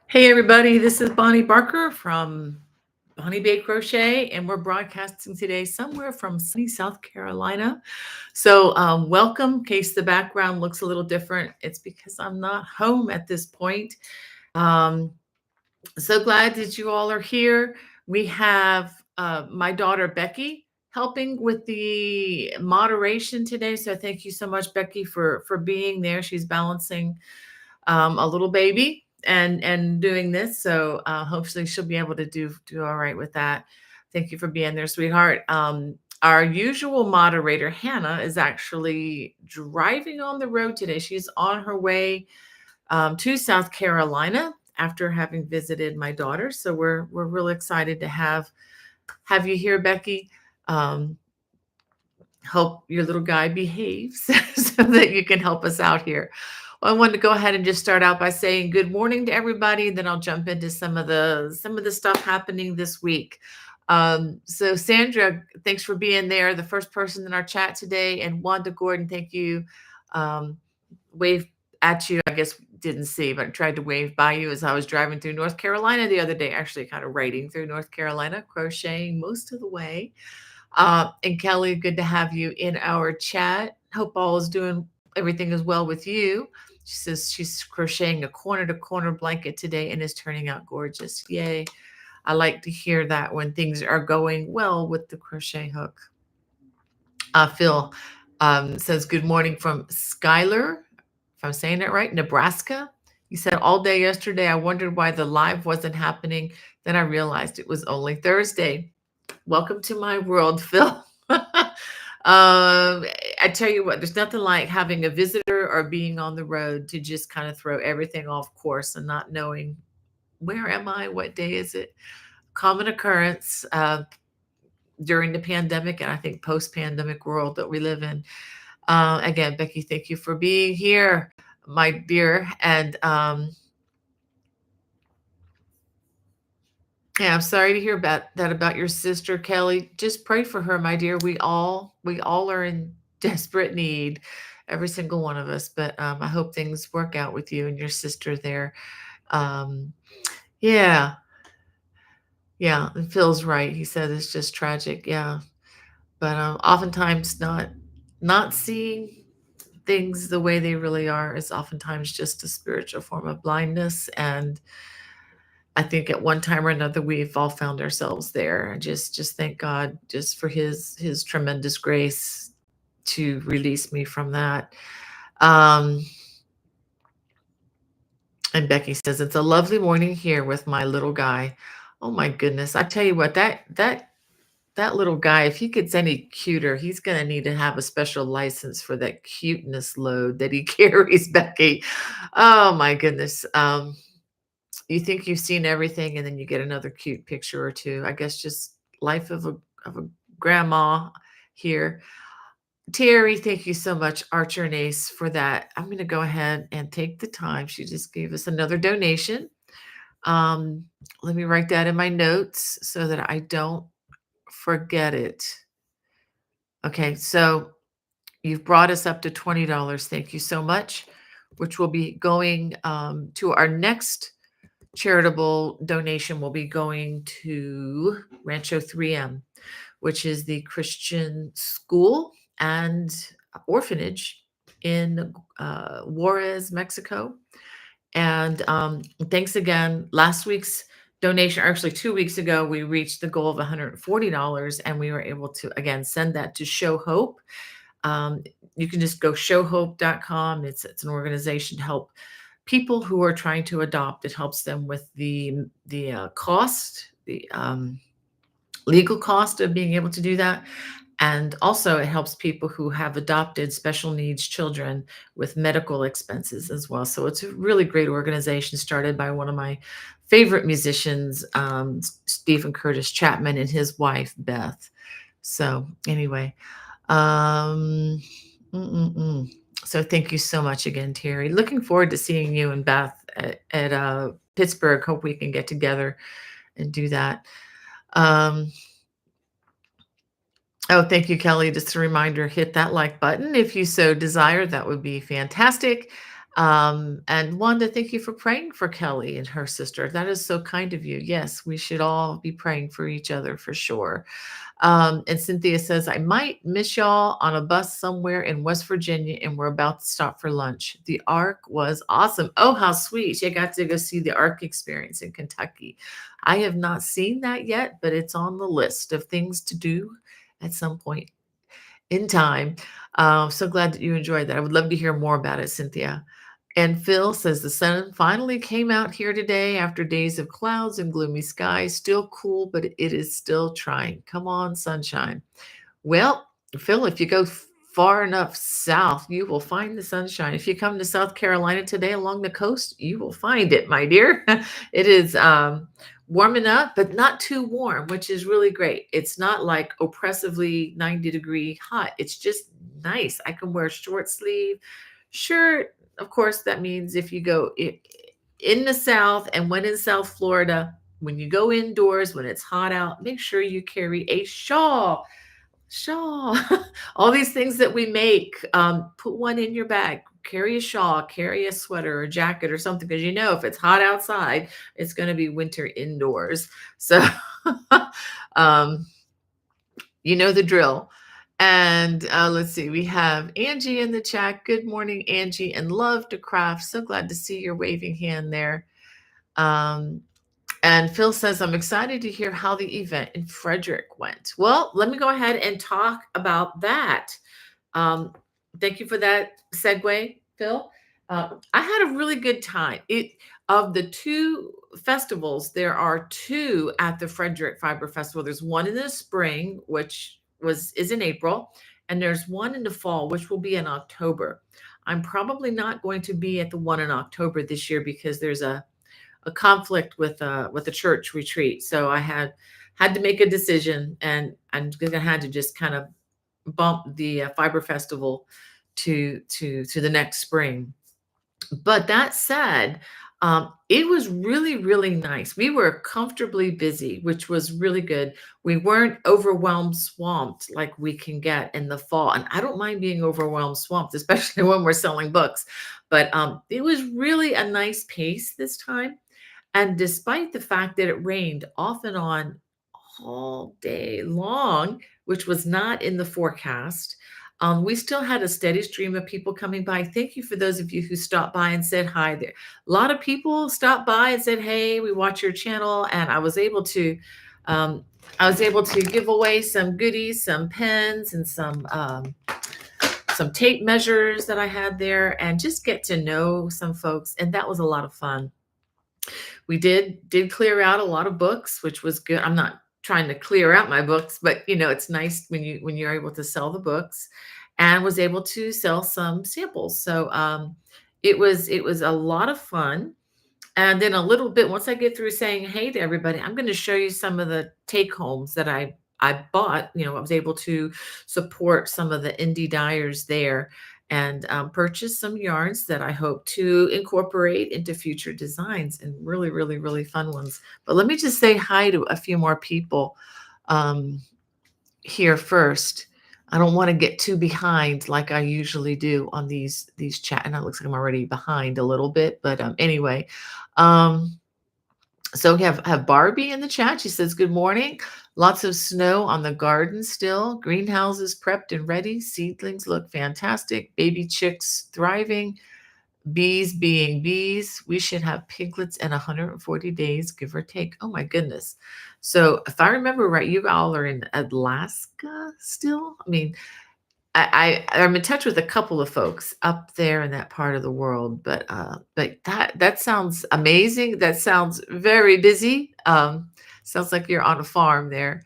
Hey everybody, this is Bonnie Barker from Bonnie Bay Crochet, and we're broadcasting today somewhere from sunny South Carolina. So, welcome. In case the background looks a little different, it's because I'm not home at this point. Um, so glad that you all are here. We have my daughter Becky helping with the moderation today. So, thank you so much, Becky, for being there. She's balancing a little baby and doing this. So hopefully she'll be able to do all right with that. Thank you for being there, sweetheart. Our usual moderator, Hannah, is actually driving on the road today. She's on her way to South Carolina after having visited my daughter. So we're really excited to have you here, Becky. Um, Hope your little guy behaves so that you can help us out here. Well, I wanted to go ahead and just start out by saying good morning to everybody. Then I'll jump into some of the stuff happening this week. So Sandra, thanks for being there, the first person in our chat today, and Wanda Gordon, thank you. Um, Wave at you, I guess didn't see, but I tried to wave by you as I was driving through North Carolina the other day. Actually, kind of riding through North Carolina, crocheting most of the way. And Kelly, good to have you in our chat. Hope all is doing everything is well with you. She says she's crocheting a corner to corner blanket today and is turning out gorgeous. Yay. I like to hear that when things are going well with the crochet hook. Phil says good morning from Schuyler, if I'm saying it right, Nebraska. You said all day yesterday, I wondered why the live wasn't happening. Then I realized it was only Thursday. Welcome to my world, Phil. I tell you what, there's nothing like having a visitor or being on the road to just kind of throw everything off course and not knowing where am I, what day is it. Common occurrence during the pandemic and I think post-pandemic world that we live in. Again, Becky, thank you for being here, my dear. And yeah, I'm sorry to hear about that about your sister, Kelly. Just pray for her, my dear. We all are in desperate need, every single one of us. But I hope things work out with you and your sister there. Um, yeah, yeah. And Phil's right. He said it's just tragic. Yeah, but oftentimes not seeing things the way they really are is oftentimes just a spiritual form of blindness. And I think at one time or another we've all found ourselves there. Just thank God just for his tremendous grace to release me from that. Um, and Becky says it's a lovely morning here with my little guy. Oh my goodness. I tell you what, that little guy, if he gets any cuter, he's gonna need to have a special license for that cuteness load that he carries, Becky. Oh my goodness. You think you've seen everything and then you get another cute picture or two. I guess just life of a grandma here. Terry, thank you so much, Archer and Ace, for that. I'm going to go ahead and take the time. She just gave us another donation. Um, Let me write that in my notes so that I don't forget it. Okay, so you've brought us up to $20. Thank you so much, which will be going to our next charitable donation will be going to Rancho 3M, which is the Christian school and orphanage in Juarez, Mexico. And thanks again. Last week's donation, actually 2 weeks ago, we reached the goal of $140, and we were able to, again, send that to Show Hope. You can just go showhope.com. It's an organization to help people who are trying to adopt. It helps them with the cost, the legal cost of being able to do that. And also it helps people who have adopted special needs children with medical expenses as well. So it's a really great organization started by one of my favorite musicians, Stephen Curtis Chapman, and his wife, Beth. So anyway, um, so thank you so much again, Terry. Looking forward to seeing you and Beth at Pittsburgh. Hope we can get together and do that. Oh, thank you, Kelly. Just a reminder, hit that like button if you so desire. That would be fantastic. And Wanda, thank you for praying for Kelly and her sister. That is so kind of you. Yes, we should all be praying for each other for sure. And Cynthia says, I might miss y'all on a bus somewhere in West Virginia, and we're about to stop for lunch. The Ark was awesome. Oh, how sweet. She got to go see the Ark experience in Kentucky. I have not seen that yet, but it's on the list of things to do at some point in time. So glad that you enjoyed that. I would love to hear more about it, Cynthia. And Phil says the sun finally came out here today after days of clouds and gloomy skies. Still cool, but it is still trying. Come on, sunshine. Well, Phil, if you go far enough south, you will find the sunshine. If you come to South Carolina today along the coast, you will find it, my dear. It is warming up, but not too warm, which is really great. It's not like oppressively 90-degree hot. It's just nice. I can wear short sleeve shirt. Of course, that means if you go in the South and when in South Florida, when you go indoors, when it's hot out, make sure you carry a shawl. Shawl. All these things that we make, put one in your bag. Carry a shawl, carry a sweater or jacket or something, because you know if it's hot outside, it's going to be winter indoors. So, um, you know the drill. And let's see, we have Angie in the chat. Good morning, Angie, and love to craft. So glad to see your waving hand there. And Phil says, I'm excited to hear how the event in Frederick went. Well, let me go ahead and talk about that. Thank you for that segue, Phil. I had a really good time. Of the two festivals, there are two at the Frederick Fiber Festival. There's one in the spring, which is in April, and there's one in the fall, which will be in October. I'm probably not going to be at the one in October this year because there's a conflict with a church retreat. So I had to make a decision, and I'm gonna have to just kind of bump the Fiber Festival to the next spring. But that said, it was really, really nice. We were comfortably busy, which was really good. We weren't overwhelmed, swamped like we can get in the fall. And I don't mind being overwhelmed, swamped, especially when we're selling books. But it was really a nice pace this time. And despite the fact that it rained off and on all day long, which was not in the forecast, we still had a steady stream of people coming by. Thank you for those of you who stopped by and said hi there. A lot of people stopped by and said, "Hey, we watch your channel," and I was able to give away some goodies, some pens, and some tape measures that I had there, and just get to know some folks. And that was a lot of fun. We did clear out a lot of books, which was good. I'm not trying to clear out my books, but it's nice when you're able to sell the books, and was able to sell some samples. So it was a lot of fun. And then a little bit, once I get through saying hey to everybody, I'm going to show you some of the take homes that I bought. I was able to support some of the indie dyers there, and purchase some yarns that I hope to incorporate into future designs, and really, really, really fun ones. But let me just say hi to a few more people here first. I don't want to get too behind like I usually do on these chat. And it looks like I'm already behind a little bit, but anyway. So we have Barbie in the chat. She says, good morning. Lots of snow on the garden still. Greenhouses prepped and ready. Seedlings look fantastic. Baby chicks thriving. Bees being bees. We should have piglets in 140 days, give or take. Oh my goodness. So if I remember right, you all are in Alaska still? I mean, I'm in touch with a couple of folks up there in that part of the world, but that sounds amazing. That sounds very busy. Sounds like you're on a farm there.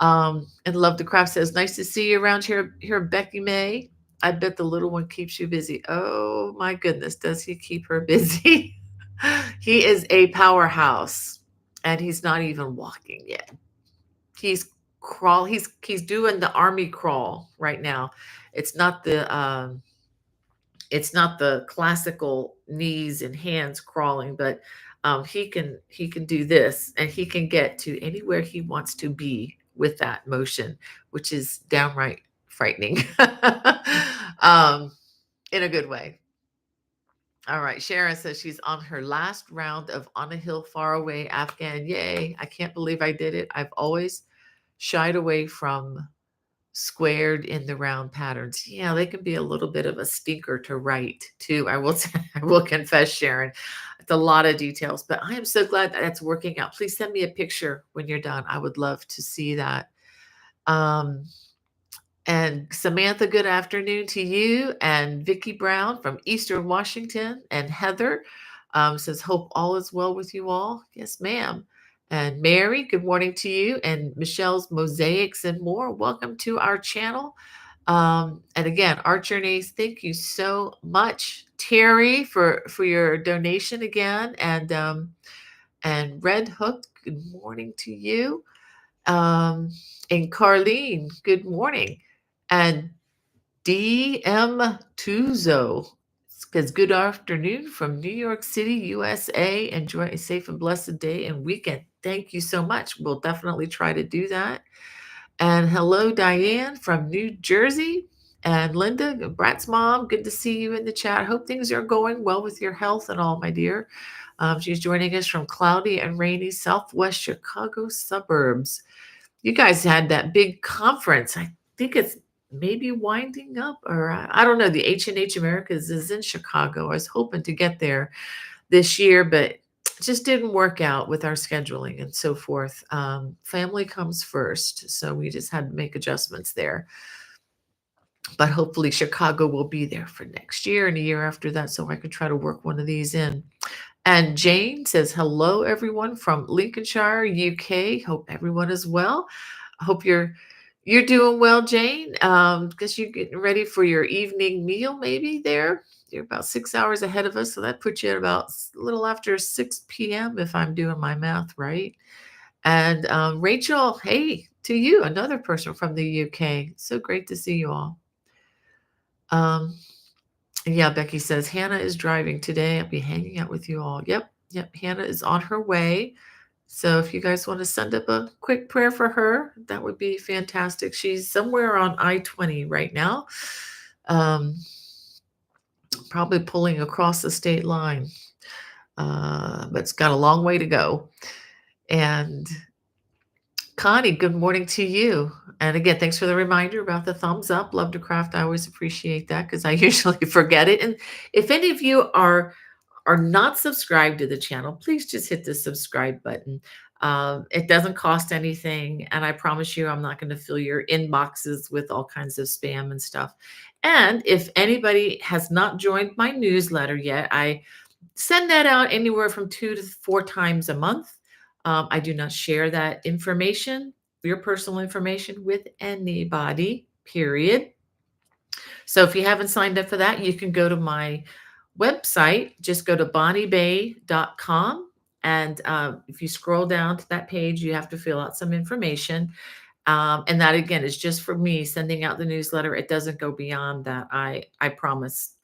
And Love the Craft says, nice to see you around here, Becky May. I bet the little one keeps you busy. Oh my goodness, does he keep her busy? He is a powerhouse, and he's not even walking yet. He's doing the army crawl right now. It's not the classical knees and hands crawling, but he can do this, and he can get to anywhere he wants to be with that motion, which is downright frightening in a good way. All right. Sharon says she's on her last round of On a Hill Far Away Afghan. Yay. I can't believe I did it. I've always shied away from squared in the round patterns. Yeah, they can be a little bit of a stinker to write too. I will I will confess, Sharon. It's a lot of details, but I am so glad that that's working out. Please send me a picture when you're done. I would love to see that. Um, and Samantha, good afternoon to you. And Vicki Brown from Eastern Washington. And Heather says, hope all is well with you all. Yes, ma'am. And Mary, good morning to you. And Michelle's Mosaics and more. Welcome to our channel. And again, Art Journeys, thank you so much. Terry for your donation again. And Red Hook, good morning to you. Um, and Carlene, good morning. And DM Tuzo says, good afternoon from New York City, USA. Enjoy a safe and blessed day and weekend. Thank you so much. We'll definitely try to do that. And hello, Diane from New Jersey. And Linda, Brat's mom, good to see you in the chat. Hope things are going well with your health and all, my dear. She's joining us from cloudy and rainy Southwest Chicago suburbs. You guys had that big conference. I think it's maybe winding up, or I don't know. The H&H Americas is in Chicago. I was hoping to get there this year, but it just didn't work out with our scheduling and so forth. Family comes first, so we just had to make adjustments there. But hopefully Chicago will be there for next year and a year after that, so I can try to work one of these in. And Jane says, hello, everyone from Lincolnshire, UK. Hope everyone is well. I hope you're doing well, Jane. Because you're getting ready for your evening meal, maybe there. You're about 6 hours ahead of us, so that puts you at about a little after 6 p.m. if I'm doing my math right. And Rachel, hey, to you, another person from the UK. So great to see you all. Yeah, Becky says, Hannah is driving today. I'll be hanging out with you all. Yep. Hannah is on her way. So if you guys want to send up a quick prayer for her, that would be fantastic. She's somewhere on I-20 right now, probably pulling across the state line, but it's got a long way to go. And Connie, good morning to you. And again, thanks for the reminder about the thumbs up. Love to craft. I always appreciate that because I usually forget it. And if any of you are not subscribed to the channel, please just hit the subscribe button. It doesn't cost anything. And I promise you, I'm not going to fill your inboxes with all kinds of spam and stuff. And if anybody has not joined my newsletter yet, I send that out anywhere from 2 to 4 times a month. I do not share that information, your personal information, with anybody, period. So if you haven't signed up for that, you can go to my website. Just go to bonniebay.com. And if you scroll down to that page, you have to fill out some information. And that, again, is just for me sending out the newsletter. It doesn't go beyond that. I promise.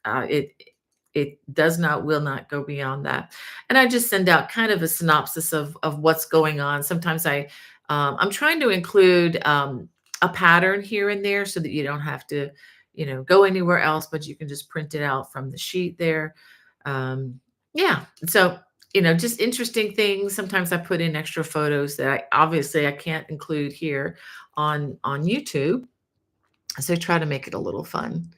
It will not go beyond that. And I just send out kind of a synopsis of what's going on. Sometimes I'm trying to include a pattern here and there so that you don't have to, go anywhere else, but you can just print it out from the sheet there. Yeah. So, just interesting things. Sometimes I put in extra photos that I can't include here on YouTube. So I try to make it a little fun.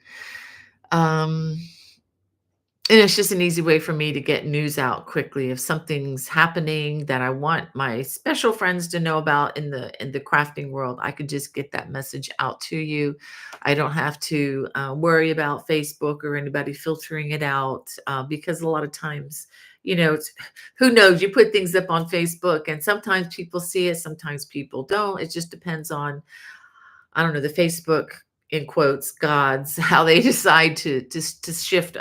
And it's just an easy way for me to get news out quickly. If something's happening that I want my special friends to know about in the crafting world, I could just get that message out to you. I don't have to worry about Facebook or anybody filtering it out because a lot of times, who knows? You put things up on Facebook, and sometimes people see it, sometimes people don't. It just depends on, I don't know, the Facebook, in quotes, gods, how they decide to shift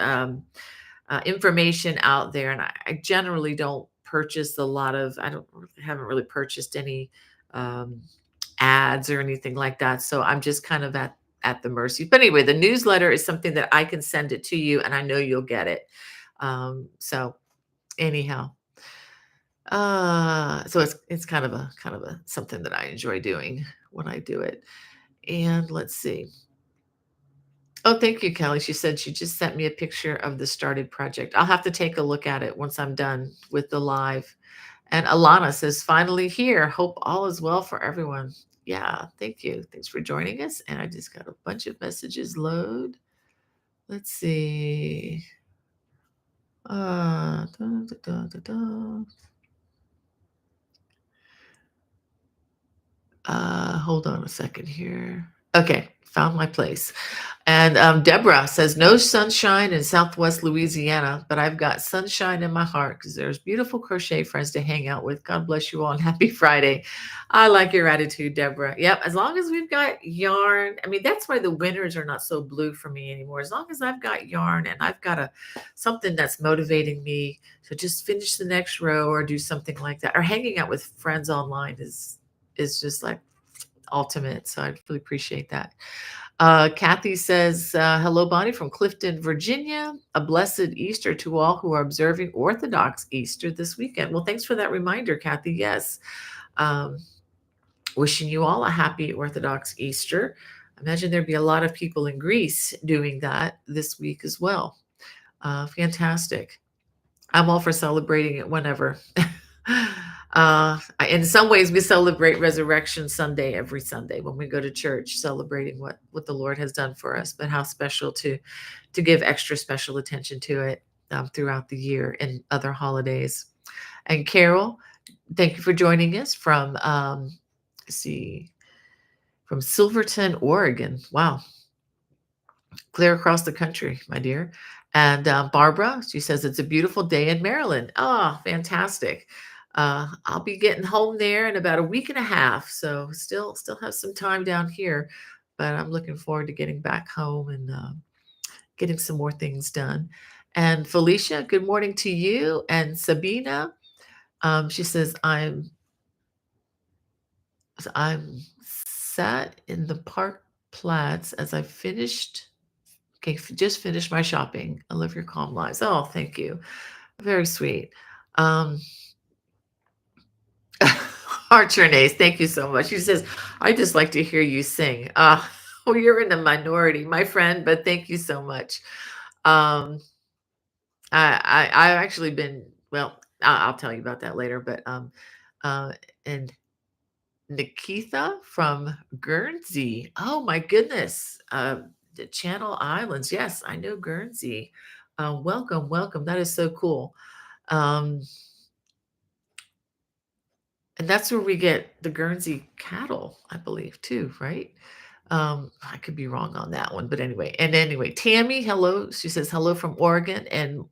information out there. And I generally don't purchase a lot of, haven't really purchased any ads or anything like that. So I'm just kind of at the mercy. But anyway, the newsletter is something that I can send it to you and I know you'll get it. So anyhow, so it's kind of a something that I enjoy doing when I do it. And let's see. Oh, thank you, Kelly. She said she just sent me a picture of the started project. I'll have to take a look at it once I'm done with the live. And Alana says, finally here. Hope all is well for everyone. Yeah, thank you. Thanks for joining us. And I just got a bunch of messages load. Let's see. Da, da, da, da, da. Hold on a second here. Okay, found my place. And Deborah says, no sunshine in Southwest Louisiana, but I've got sunshine in my heart because there's beautiful crochet friends to hang out with. God bless you all and happy Friday. I like your attitude, Deborah. Yep, as long as we've got yarn. I mean, that's why the winters are not so blue for me anymore. As long as I've got yarn and I've got something that's motivating me to just finish the next row or do something like that. Or hanging out with friends online is just like ultimate. So I really appreciate that. Kathy says, hello, Bonnie from Clifton, Virginia. A blessed Easter to all who are observing Orthodox Easter this weekend. Well, thanks for that reminder, Kathy. Yes. Um, wishing you all a happy Orthodox Easter. I imagine there'd be a lot of people in Greece doing that this week as well. Fantastic. I'm all for celebrating it whenever. In some ways, we celebrate Resurrection Sunday every Sunday when we go to church, celebrating what the Lord has done for us. But how special to give extra special attention to it throughout the year and other holidays. And Carol, thank you for joining us from let's see, from Silverton, Oregon. Wow, clear across the country, my dear. And Barbara, she says it's a beautiful day in Maryland. Oh, fantastic. I'll be getting home there in about a week and a half. So still have some time down here, but I'm looking forward to getting back home and getting some more things done. And Felicia, good morning to you. And Sabina, she says, I'm sat in the park plats as I finished. Okay, just finished my shopping. I love your calm lives. Oh, thank you. Very sweet. Um, Archernace, thank you so much. She says, I just like to hear you sing. Well, you're in the minority, my friend, but thank you so much. Um, I've actually been, well, I'll tell you about that later, but and Nikitha from Guernsey. Oh my goodness. The Channel Islands. Yes, I know Guernsey. Welcome, welcome. That is so cool. Um, and that's where we get the Guernsey cattle, I believe, too, right? I could be wrong on that one, but anyway. And anyway, Tammy, hello. She says hello from Oregon, and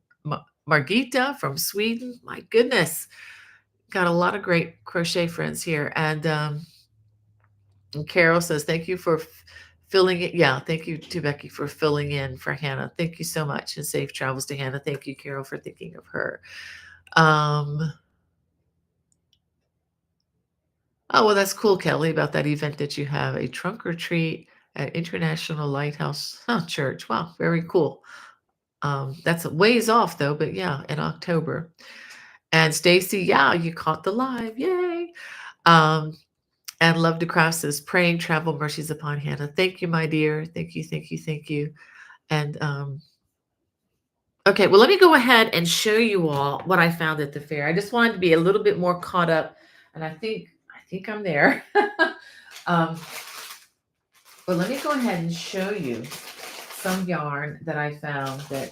Margita from Sweden. My goodness, got a lot of great crochet friends here. And Carol says, thank you for filling it. Yeah, thank you to Becky for filling in for Hannah. Thank you so much. And safe travels to Hannah. Thank you, Carol, for thinking of her. Oh, well, that's cool, Kelly, about that event that you have, a trunk or treat at International Lighthouse Church. Wow, very cool. That's a ways off though, but yeah, in October. And Stacy, yeah, you caught the live. Yay. Um, and Love to Craft says, praying travel mercies upon Hannah. Thank you, my dear. Thank you, thank you, thank you. And okay, well, let me go ahead and show you all what I found at the fair. I just wanted to be a little bit more caught up, and I think I'm there. um, but let me go ahead and show you some yarn that I found that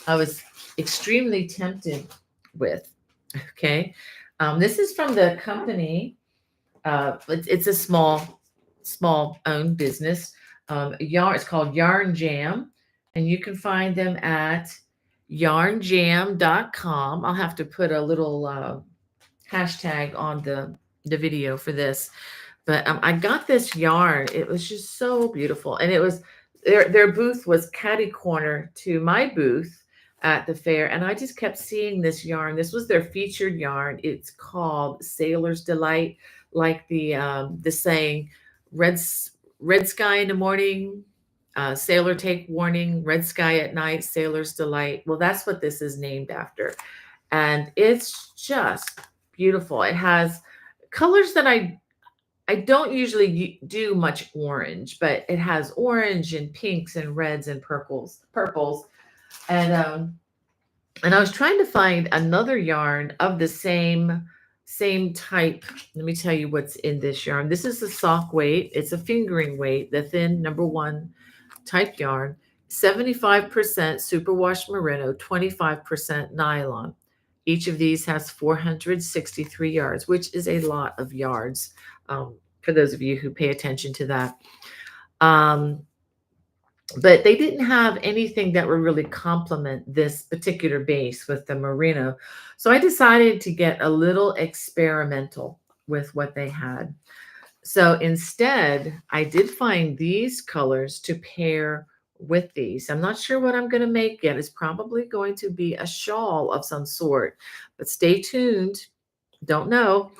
I was extremely tempted with. Okay, this is from the company. It's a small owned business. Yarn. It's called Yarn Jam, and you can find them at yarnjam.com. I'll have to put a little hashtag on the video for this. But I got this yarn. It was just so beautiful, and it was their booth was catty corner to my booth at the fair, and I just kept seeing this yarn. This was their featured yarn. It's called Sailor's Delight, like the saying, red sky in the morning, sailor take warning, red sky at night, sailor's delight. Well, that's what this is named after, and it's just beautiful. It has colors that I don't usually do much orange, but it has orange and pinks and reds and purples. And and I was trying to find another yarn of the same type. Let me tell you what's in this yarn. This is a sock weight. It's a fingering weight, the thin number one type yarn, 75% superwash merino, 25% nylon. Each of these has 463 yards, which is a lot of yards, for those of you who pay attention to that. Um, but they didn't have anything that would really complement this particular base with the merino. So I decided to get a little experimental with what they had. So instead, I did find these colors to pair with these. I'm not sure what I'm going to make yet. It's probably going to be a shawl of some sort, but stay tuned. Don't know.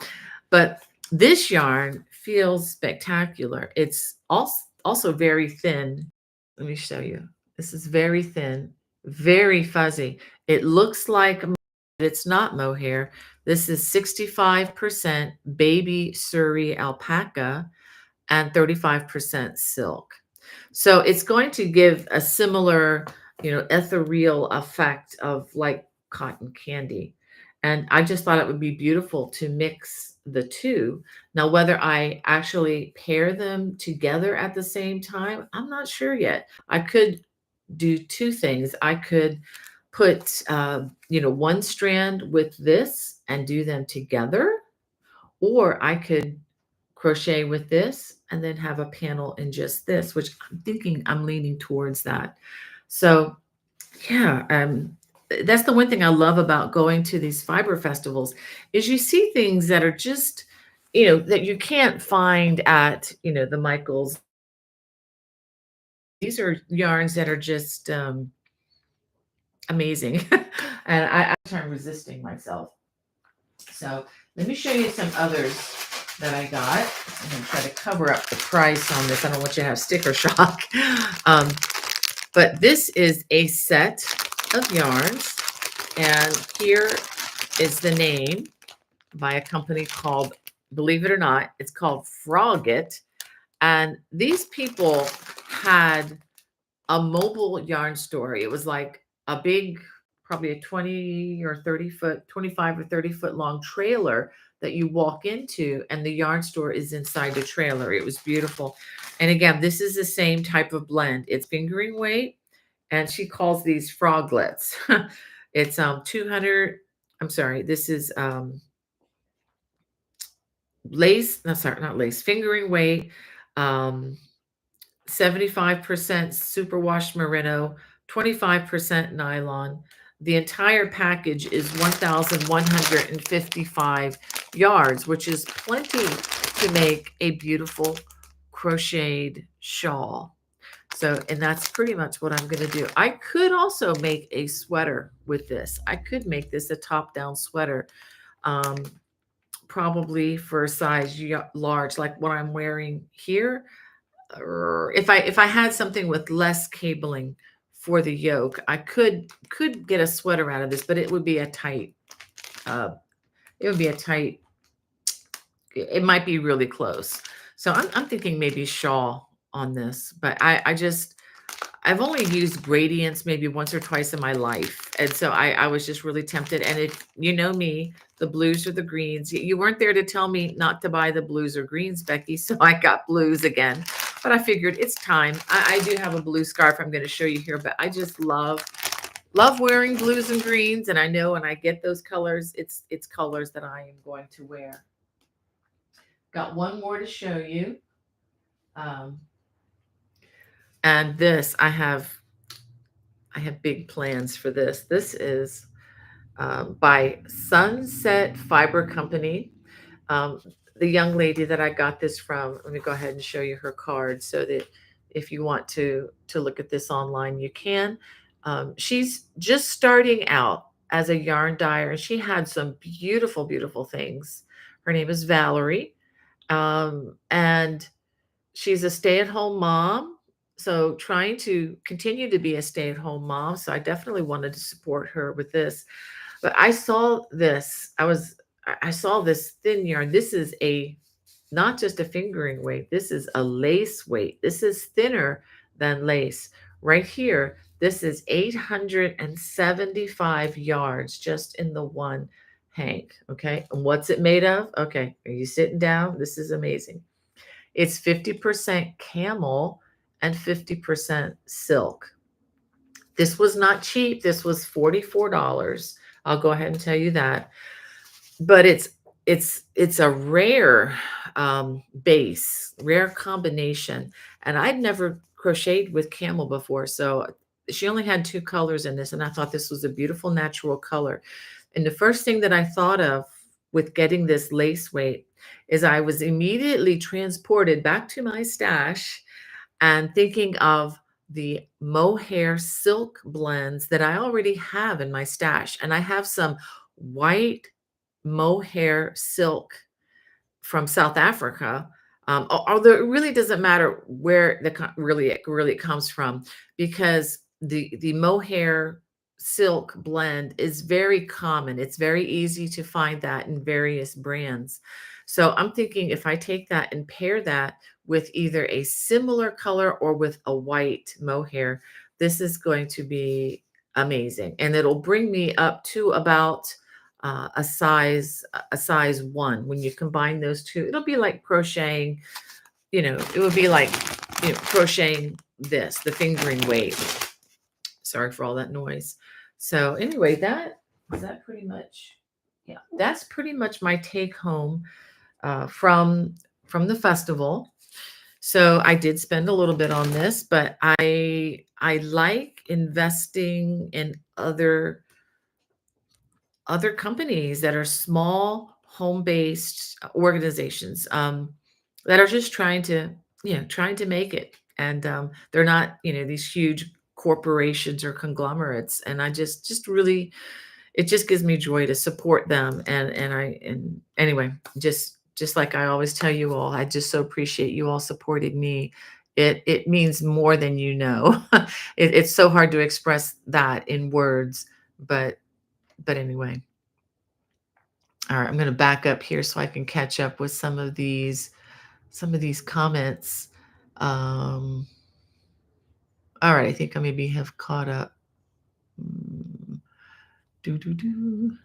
But this yarn feels spectacular. It's also very thin. Let me show you. This is very thin, very fuzzy. It looks like it's not mohair. This is 65% baby Surrey alpaca and 35% silk. So it's going to give a similar, ethereal effect of like cotton candy. And I just thought it would be beautiful to mix the two. Now, whether I actually pair them together at the same time, I'm not sure yet. I could do two things. I could put, one strand with this and do them together, or I could crochet with this and then have a panel in just this, which I'm thinking I'm leaning towards that. So yeah, that's the one thing I love about going to these fiber festivals is you see things that are just, that you can't find at, the Michaels. These are yarns that are just amazing. And I'm resisting myself. So let me show you some others that I got. I'm going to try to cover up the price on this. I don't want you to have sticker shock. But this is a set of yarns. And here is the name by a company called, believe it or not, it's called Froggit. And these people had a mobile yarn store. It was like a big, probably a 20 or 30 foot, 25 or 30 foot long trailer that you walk into, and the yarn store is inside the trailer. It was beautiful. And again, this is the same type of blend. It's fingering weight, and she calls these froglets. It's 200, I'm sorry, this is lace, no, sorry, not lace, fingering weight, 75% superwash merino, 25% nylon. The entire package is 1,155 yards, which is plenty to make a beautiful crocheted shawl. So, and that's pretty much what I'm going to do. I could also make a sweater with this. I could make this a top-down sweater, um, probably for a size large, like what I'm wearing here. Or if I had something with less cabling for the yoke, I could get a sweater out of this, but it would be a tight. Uh, it would be a tight. It might be really close. So I'm thinking maybe shawl on this, but I've only used gradients maybe once or twice in my life. And so I was just really tempted. And if you know me, the blues or the greens, you weren't there to tell me not to buy the blues or greens, Becky. So I got blues again. But I figured it's time. I do have a blue scarf I'm going to show you here, but I just love wearing blues and greens. And I know when I get those colors, it's colors that I am going to wear. Got one more to show you. And this, I have big plans for this. This is by Sunset Fiber Company. The young lady that I got this from, let me go ahead and show you her card so that if you want to look at this online, you can. She's just starting out as a yarn dyer, and she had some beautiful, beautiful things. Her name is Valerie, and she's a stay-at-home mom. So trying to continue to be a stay-at-home mom. So I definitely wanted to support her with this. But I saw this. I saw this thin yarn. This is a not just a fingering weight. This is a lace weight. This is thinner than lace. Right here, this is 875 yards just in the one hank. Okay. And what's it made of? Okay. Are you sitting down? This is amazing. It's 50% camel and 50% silk. This was not cheap. This was $44. I'll go ahead and tell you that. But it's a rare base, rare combination. And I'd never crocheted with camel before. So she only had two colors in this, and I thought this was a beautiful natural color. And the first thing that I thought of with getting this lace weight is I was immediately transported back to my stash and thinking of the mohair silk blends that I already have in my stash. And I have some white mohair silk from South Africa. Although it really doesn't matter where it really comes from, because the mohair silk blend is very common. It's very easy to find that in various brands. So I'm thinking if I take that and pair that with either a similar color or with a white mohair, this is going to be amazing, and it'll bring me up to about a size one. When you combine those two, it'll be like crocheting. It would be like crocheting the fingering weight. Sorry for all that noise. So anyway, that pretty much, yeah, that's pretty much my take home from the festival. So I did spend a little bit on this, but I like investing in other companies that are small home-based organizations, that are just trying to make it. And they're not these huge corporations or conglomerates. And I just really, it just gives me joy to support them. And anyway, just like I always tell you all, I just so appreciate you all supporting me. It means more than you know. It's so hard to express that in words, but anyway. All right, I'm going to back up here so I can catch up with some of these comments. Um, all right, I think I maybe have caught up. Do do do.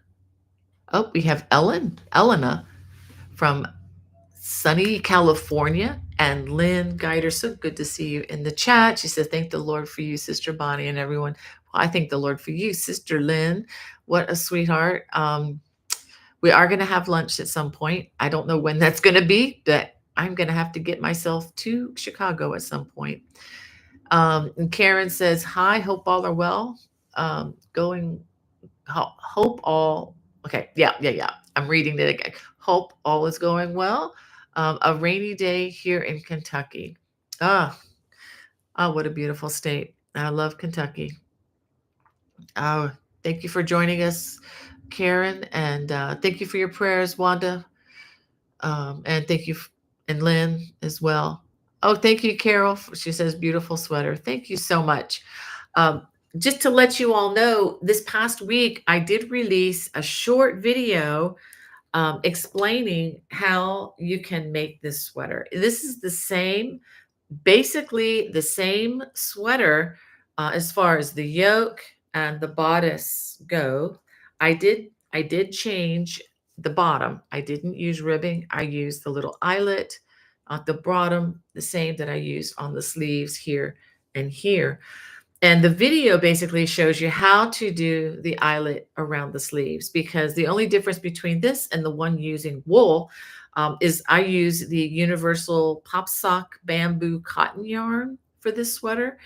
Oh, we have Elena from sunny California, and Lynn Guider. So good to see you in the chat. She says, "Thank the Lord for you, Sister Bonnie, and everyone." Well, I thank the Lord for you, Sister Lynn. What a sweetheart. We are going to have lunch at some point. I don't know when that's going to be, but I'm going to have to get myself to Chicago at some point. And Karen says, "Hi, hope all are well. Hope all." Okay, yeah. I'm reading it again. Hope all is going well. A rainy day here in Kentucky. Ah, what a beautiful state. I love Kentucky. Oh, thank you for joining us, Karen, and thank you for your prayers, Wanda, and thank you, and Lynn as well. Oh, thank you, Carol. She says, "Beautiful sweater." Thank you so much. Um, just to let you all know, this past week I did release a short video explaining how you can make this sweater. This is basically the same sweater as far as the yoke and the bodice go. I did change the bottom. I didn't use ribbing. I used the little eyelet at the bottom, the same that I used on the sleeves here and here. And the video basically shows you how to do the eyelet around the sleeves, because the only difference between this and the one using wool is I use the universal pop sock bamboo cotton yarn for this sweater.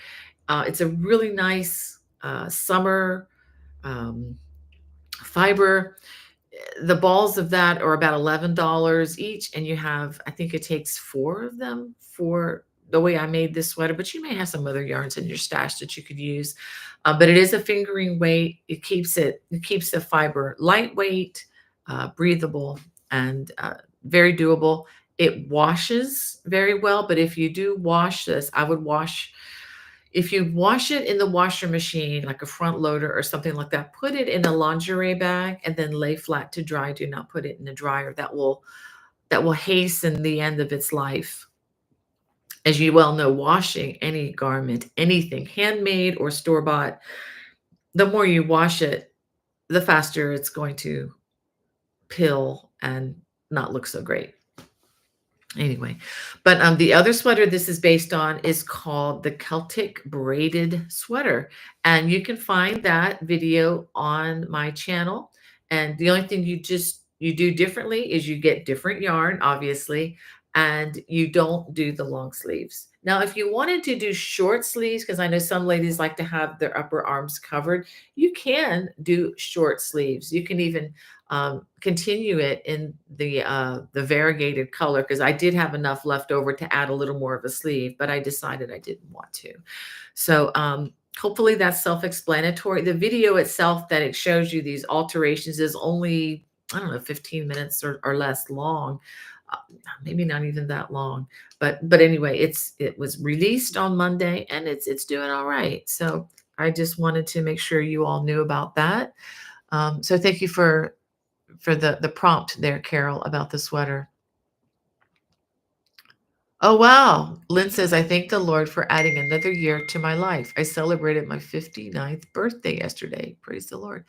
It's a really nice summer fiber. The balls of that are about $11 each, and you have, I think it takes 4 of them for the way I made this sweater, but you may have some other yarns in your stash that you could use. But it is a fingering weight. It keeps the fiber lightweight, breathable, and very doable. It washes very well, but if you do wash this, if you wash it in the washer machine, like a front loader or something like that, put it in a lingerie bag and then lay flat to dry. Do not put it in the dryer. That will that will hasten the end of its life. As you well know, washing any garment, anything handmade or store bought, the more you wash it, the faster it's going to pill and not look so great. Anyway, but the other sweater this is based on is called the Celtic braided sweater, and you can find that video on my channel. And the only thing you do differently is you get different yarn, obviously, and you don't do the long sleeves. Now, if you wanted to do short sleeves, because I know some ladies like to have their upper arms covered, you can do short sleeves. You can even continue it in the variegated color, because I did have enough left over to add a little more of a sleeve, but I decided I didn't want to. So hopefully that's self-explanatory. The video itself that it shows you these alterations is only, I don't know, 15 minutes or less long. Uh, Maybe not even that long, but anyway, it was released on Monday and it's doing all right. So I just wanted to make sure you all knew about that. So thank you for the prompt there, Carol, about the sweater. Oh, wow. Lynn says, I thank the Lord for adding another year to my life. I celebrated my 59th birthday yesterday. Praise the Lord.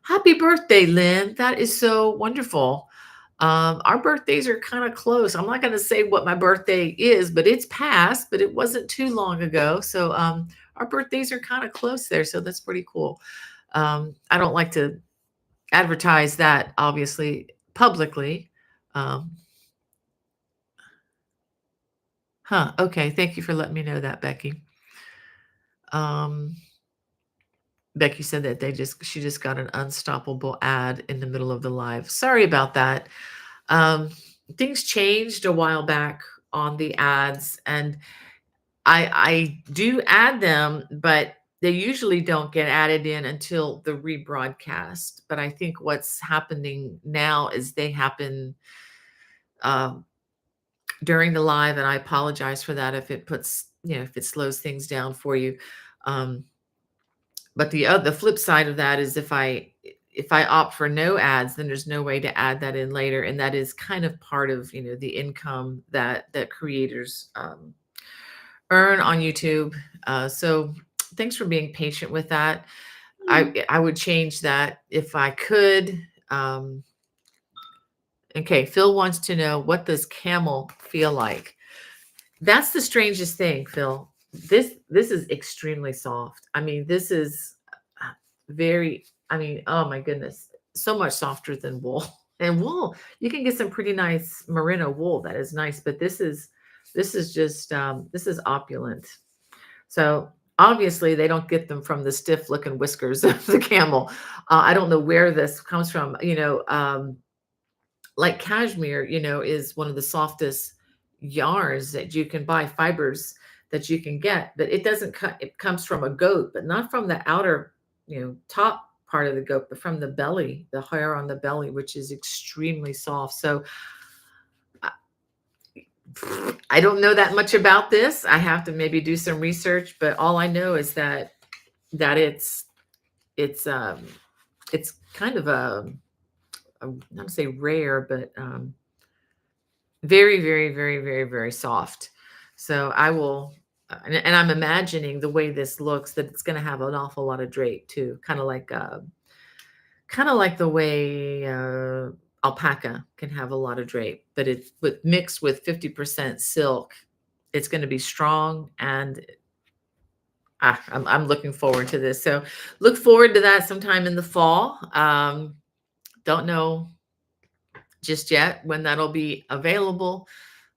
Happy birthday, Lynn. That is so wonderful. Our birthdays are kind of close. I'm not going to say what my birthday is, but it's past, but it wasn't too long ago. So our birthdays are kind of close there. So that's pretty cool. I don't like to advertise that, obviously, publicly. Um, Okay. Thank you for letting me know that, Becky. Um, Becky said that she just got an unstoppable ad in the middle of the live. Sorry about that. Um, Things changed a while back on the ads, and I do add them, but they usually don't get added in until the rebroadcast. But I think what's happening now is they happen um, during the live, and I apologize for that if it puts, if it slows things down for you. Um, but the flip side of that is if I opt for no ads, then there's no way to add that in later, and that is kind of part of the income that creators earn on YouTube. So thanks for being patient with that. I would change that if I could. Okay, Phil wants to know, what does camel feel like? That's the strangest thing, Phil. This is extremely soft. I mean, this is very, I mean, oh my goodness, so much softer than wool. And wool, you can get some pretty nice merino wool that is nice, but this is just this is opulent. So obviously they don't get them from the stiff looking whiskers of the camel. I don't know where this comes from. Like cashmere, is one of the softest yarns that you can buy, fibers that you can get, but it doesn't cut, it comes from a goat, but not from the outer, top part of the goat, but from the belly, the hair on the belly, which is extremely soft. So I I don't know that much about this. I have to maybe do some research, but all I know is that it's it's kind of not to say rare, but very, very, very, very, very soft. So I will, and I'm imagining the way this looks, that it's going to have an awful lot of drape too, kind of like the way alpaca can have a lot of drape, but it's mixed with 50% silk. It's going to be strong, and I'm looking forward to this. So look forward to that sometime in the fall. Don't know just yet when that'll be available,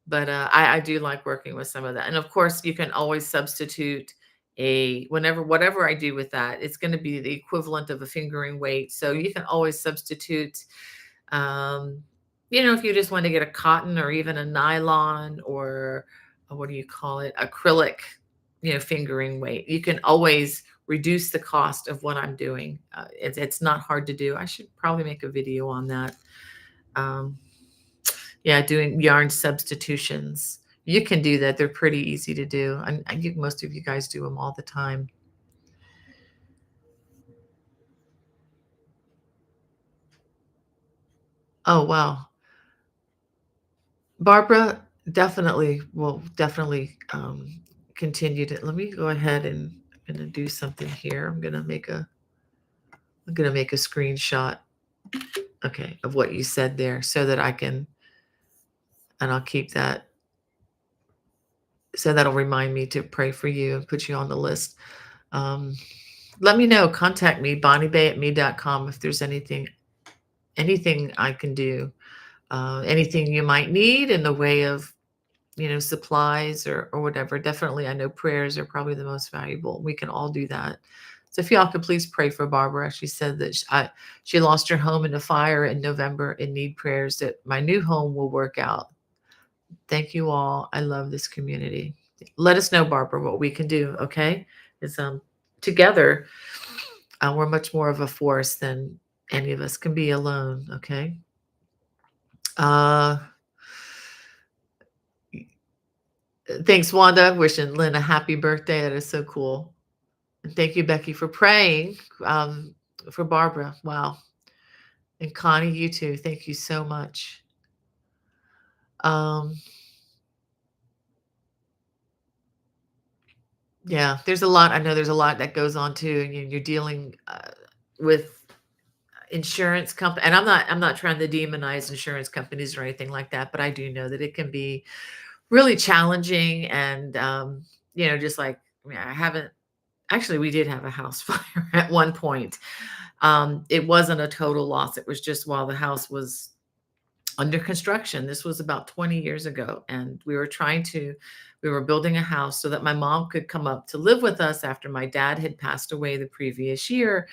but I do like working with some of that. And of course, you can always substitute whatever I do with that, it's going to be the equivalent of a fingering weight. So you can always substitute, um, if you just want to get a cotton or even a nylon, or what do you call it, acrylic, fingering weight. You can always reduce the cost of what I'm doing. It's not hard to do. I should probably make a video on that. Um, yeah, doing yarn substitutions. You can do that. They're pretty easy to do. And most of you guys do them all the time. Oh, wow. Barbara definitely will definitely continue to. Let me go ahead and gonna do something here. I'm gonna make a screenshot, okay, of what you said there, so that I can, and I'll keep that, so that'll remind me to pray for you and put you on the list. Um, Let me know. Contact me, bonniebay@me.com, if there's anything I can do, anything you might need in the way of, supplies or whatever. Definitely, I know prayers are probably the most valuable. We can all do that. So if y'all could please pray for Barbara. She said that she lost her home in a fire in November and need prayers that my new home will work out. Thank you all. I love this community. Let us know, Barbara, what we can do. Okay, is together, we're much more of a force than any of us can be alone. Okay. Uh, Thanks, Wanda. Wishing Lynn a happy birthday. That is so cool. And thank you, Becky, for praying for Barbara. Wow. And Connie, you too. Thank you so much. Um, yeah, there's a lot. I know there's a lot that goes on too. And you're dealing with insurance company, and I'm not trying to demonize insurance companies or anything like that, but I do know that it can be really challenging. And just like, I mean, I haven't actually, we did have a house fire at one point. It wasn't a total loss. It was just while the house was under construction. This was about 20 years ago, and we were building a house so that my mom could come up to live with us after my dad had passed away the previous year.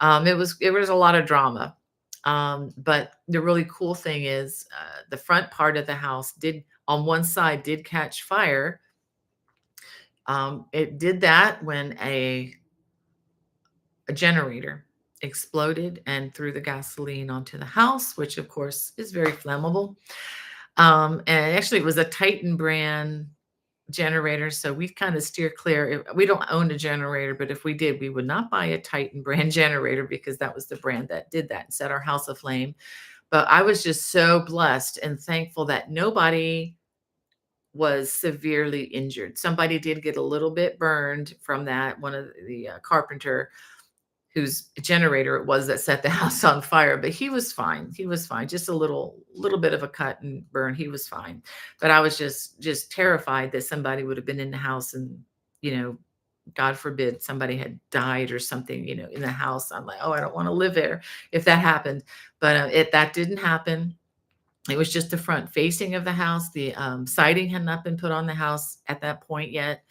It was a lot of drama. But the really cool thing is, the front part of the house did, on one side, did catch fire. It did that when a generator exploded and threw the gasoline onto the house, which of course is very flammable. And actually, it was a Titan brand generator, so we kind of steer clear. We don't own a generator, but if we did, we would not buy a Titan brand generator, because that was the brand that did that and set our house aflame. But I was just so blessed and thankful that nobody was severely injured. Somebody did get a little bit burned from that. One of the carpenter whose generator it was that set the house on fire, but he was fine. He was fine. Just a little bit of a cut and burn. He was fine. But I was just terrified that somebody would have been in the house and, God forbid, somebody had died or something, in the house. I'm like, oh, I don't want to live there if that happened. But that didn't happen. It was just the front facing of the house. The siding had not been put on the house at that point yet,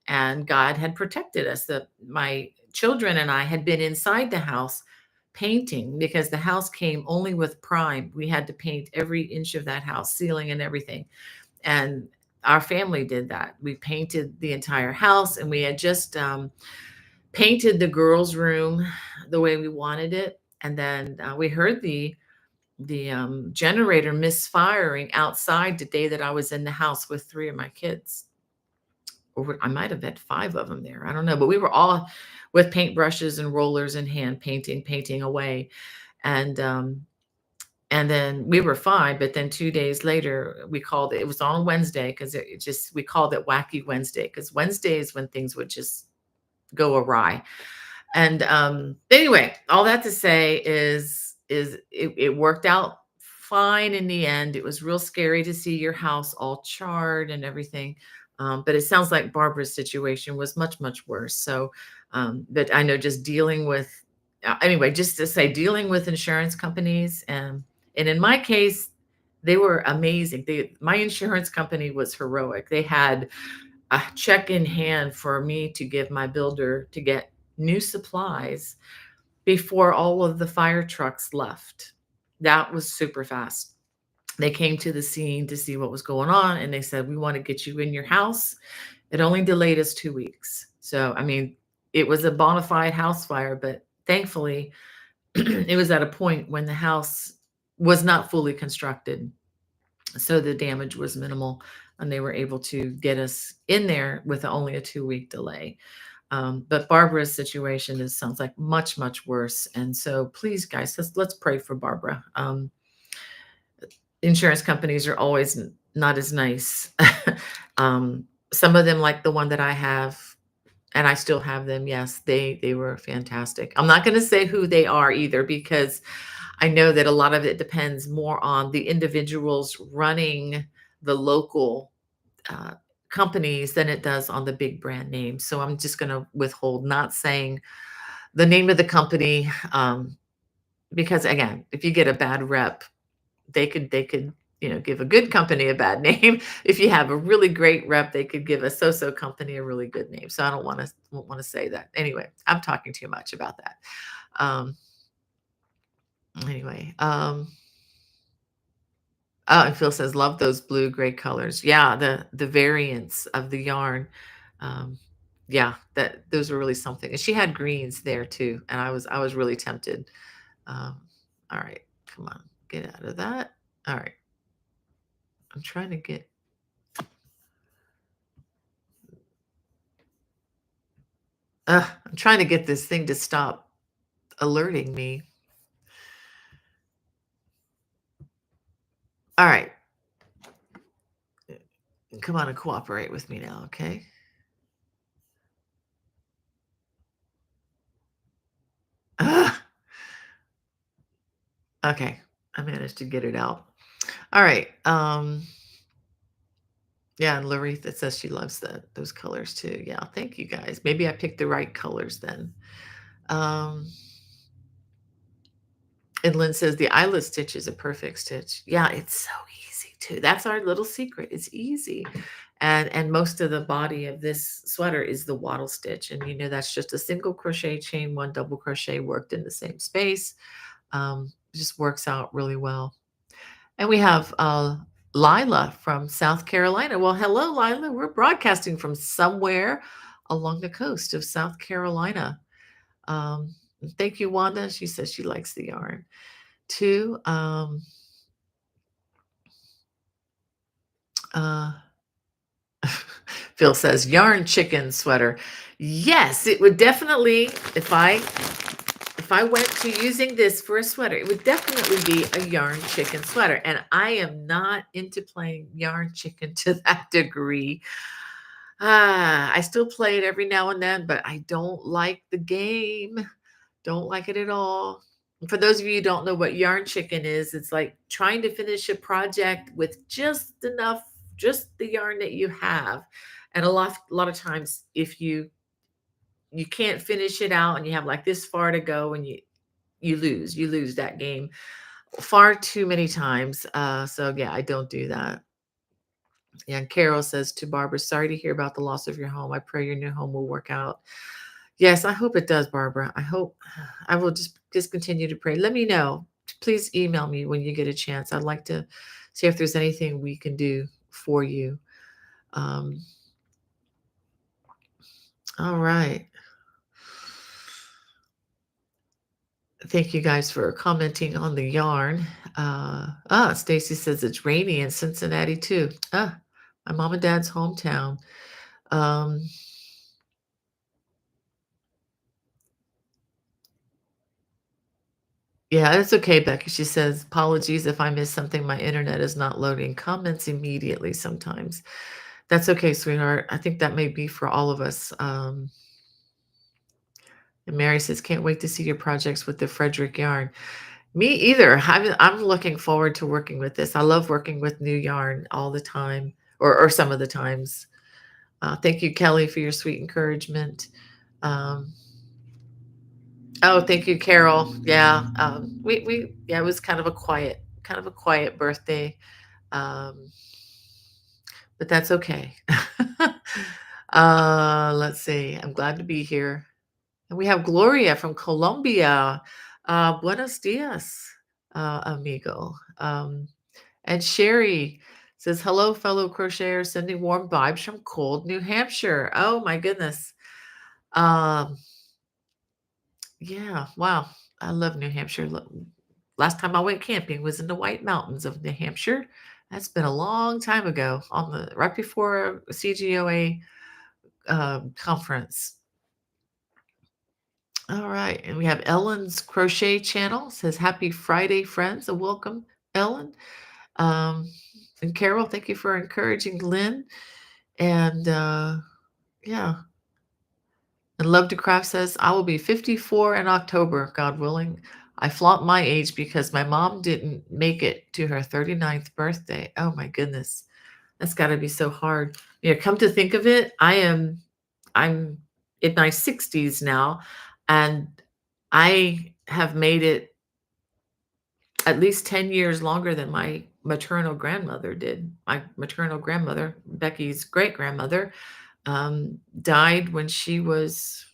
and God had protected us. My children and I had been inside the house painting, because the house came only with prime. We had to paint every inch of that house, ceiling and everything. And our family did that. We painted the entire house, and we had just painted the girls' room the way we wanted it. And then we heard the generator misfiring outside the day that I was in the house with three of my kids. Or I might have had five of them there. I don't know, but we were all with paintbrushes and rollers in hand, painting away. And and then we were fine. But then 2 days later, we called it. It was on a Wednesday, because we called it Wacky Wednesday, because Wednesday is when things would just go awry. And anyway, all that to say is it worked out fine in the end. It was real scary to see your house all charred and everything. But it sounds like Barbara's situation was much, much worse. So, but I know, just dealing with, anyway, just to say, dealing with insurance companies, and in my case, they were amazing. My insurance company was heroic. They had a check in hand for me to give my builder to get new supplies before all of the fire trucks left. That was super fast. They came to the scene to see what was going on, and they said, we want to get you in your house. It only delayed us 2 weeks. So, I mean, it was a bona fide house fire, but thankfully, it was at a point when the house was not fully constructed. So the damage was minimal, and they were able to get us in there with only a 2-week delay. But Barbara's situation sounds like much, much worse. And so please, guys, let's pray for Barbara. Insurance companies are always not as nice. um, some of them, like the one that I have, and I still have them. Yes, they were fantastic. I'm not going to say who they are either because I know that a lot of it depends more on the individuals running the local uh, companies than it does on the big brand names. So I'm just going to withhold not saying the name of the company, because again, if you get a bad rep, they could give a good company a bad name. If you have a really great rep, they could give a so-so company a really good name. So I don't want to say that. Anyway, I'm talking too much about that. Um, anyway, oh, and Phil says, love those blue gray colors. Yeah, the variants of the yarn. Um, yeah, that those were really something. And she had greens there too, and I was really tempted. Um, all right, come on, get out of that. All right, I'm trying to get. I'm trying to get this thing to stop alerting me. All right, come on and cooperate with me now, okay? Ugh, okay, I managed to get it out. All right. Yeah, and Laretha says she loves those colors too. Yeah, thank you guys. Maybe I picked the right colors then. Um, and Lynn says the eyelet stitch is a perfect stitch. Yeah, it's so easy too. That's our little secret. It's easy. And most of the body of this sweater is the wattle stitch. And that's just a single crochet chain, one double crochet worked in the same space. It just works out really well. And we have Lila from South Carolina. Well, hello, Lila. We're broadcasting from somewhere along the coast of South Carolina. Thank you, Wanda. She says she likes the yarn too. Uh, Phil says yarn chicken sweater. Yes, it would definitely, if I went to using this for a sweater, it would definitely be a yarn chicken sweater. And I am not into playing yarn chicken to that degree. I still play it every now and then, but I don't like the game. Don't like it at all. For those of you who don't know what yarn chicken is, it's like trying to finish a project with just the yarn that you have. And a lot of times if you can't finish it out and you have like this far to go and you lose that game far too many times. So yeah, I don't do that. Yeah, and Carol says to Barbara, sorry to hear about the loss of your home. I pray your new home will work out. Yes, I hope it does, Barbara. I hope I will just continue to pray. Let me know. Please email me when you get a chance. I'd like to see if there's anything we can do for you. Um, all right. Thank you guys for commenting on the yarn. Stacy says it's rainy in Cincinnati too. My mom and dad's hometown. Um, yeah, it's okay, Becky. She says, apologies if I missed something. My internet is not loading comments immediately sometimes. That's okay, sweetheart. I think that may be for all of us. And Mary says, can't wait to see your projects with the Frederick yarn. Me either. I'm looking forward to working with this. I love working with new yarn all the time, or some of the times. Thank you, Kelly, for your sweet encouragement. Um, oh, thank you, Carol. Yeah, yeah, it was kind of a quiet birthday, um, but that's okay. Let's see. I'm glad to be here. And we have Gloria from Colombia. Buenos dias, amigo. And Sherry says, hello, fellow crocheters, sending warm vibes from cold New Hampshire. Oh, my goodness. Um, yeah, wow. I love New Hampshire. Last time I went camping was in the White Mountains of New Hampshire. That's been a long time ago, right before a CGOA conference. All right. And we have Ellen's Crochet Channel says, happy Friday, friends. And welcome, Ellen. Um, And Carol, thank you for encouraging Lynn. And yeah. And Love to Craft says, I will be 54 in October, God willing. I flaunt my age because my mom didn't make it to her 39th birthday. Oh my goodness. That's got to be so hard. Come to think of it, I'm in my 60s now, and I have made it at least 10 years longer than my maternal grandmother did. My maternal grandmother, Becky's great grandmother, died when she was,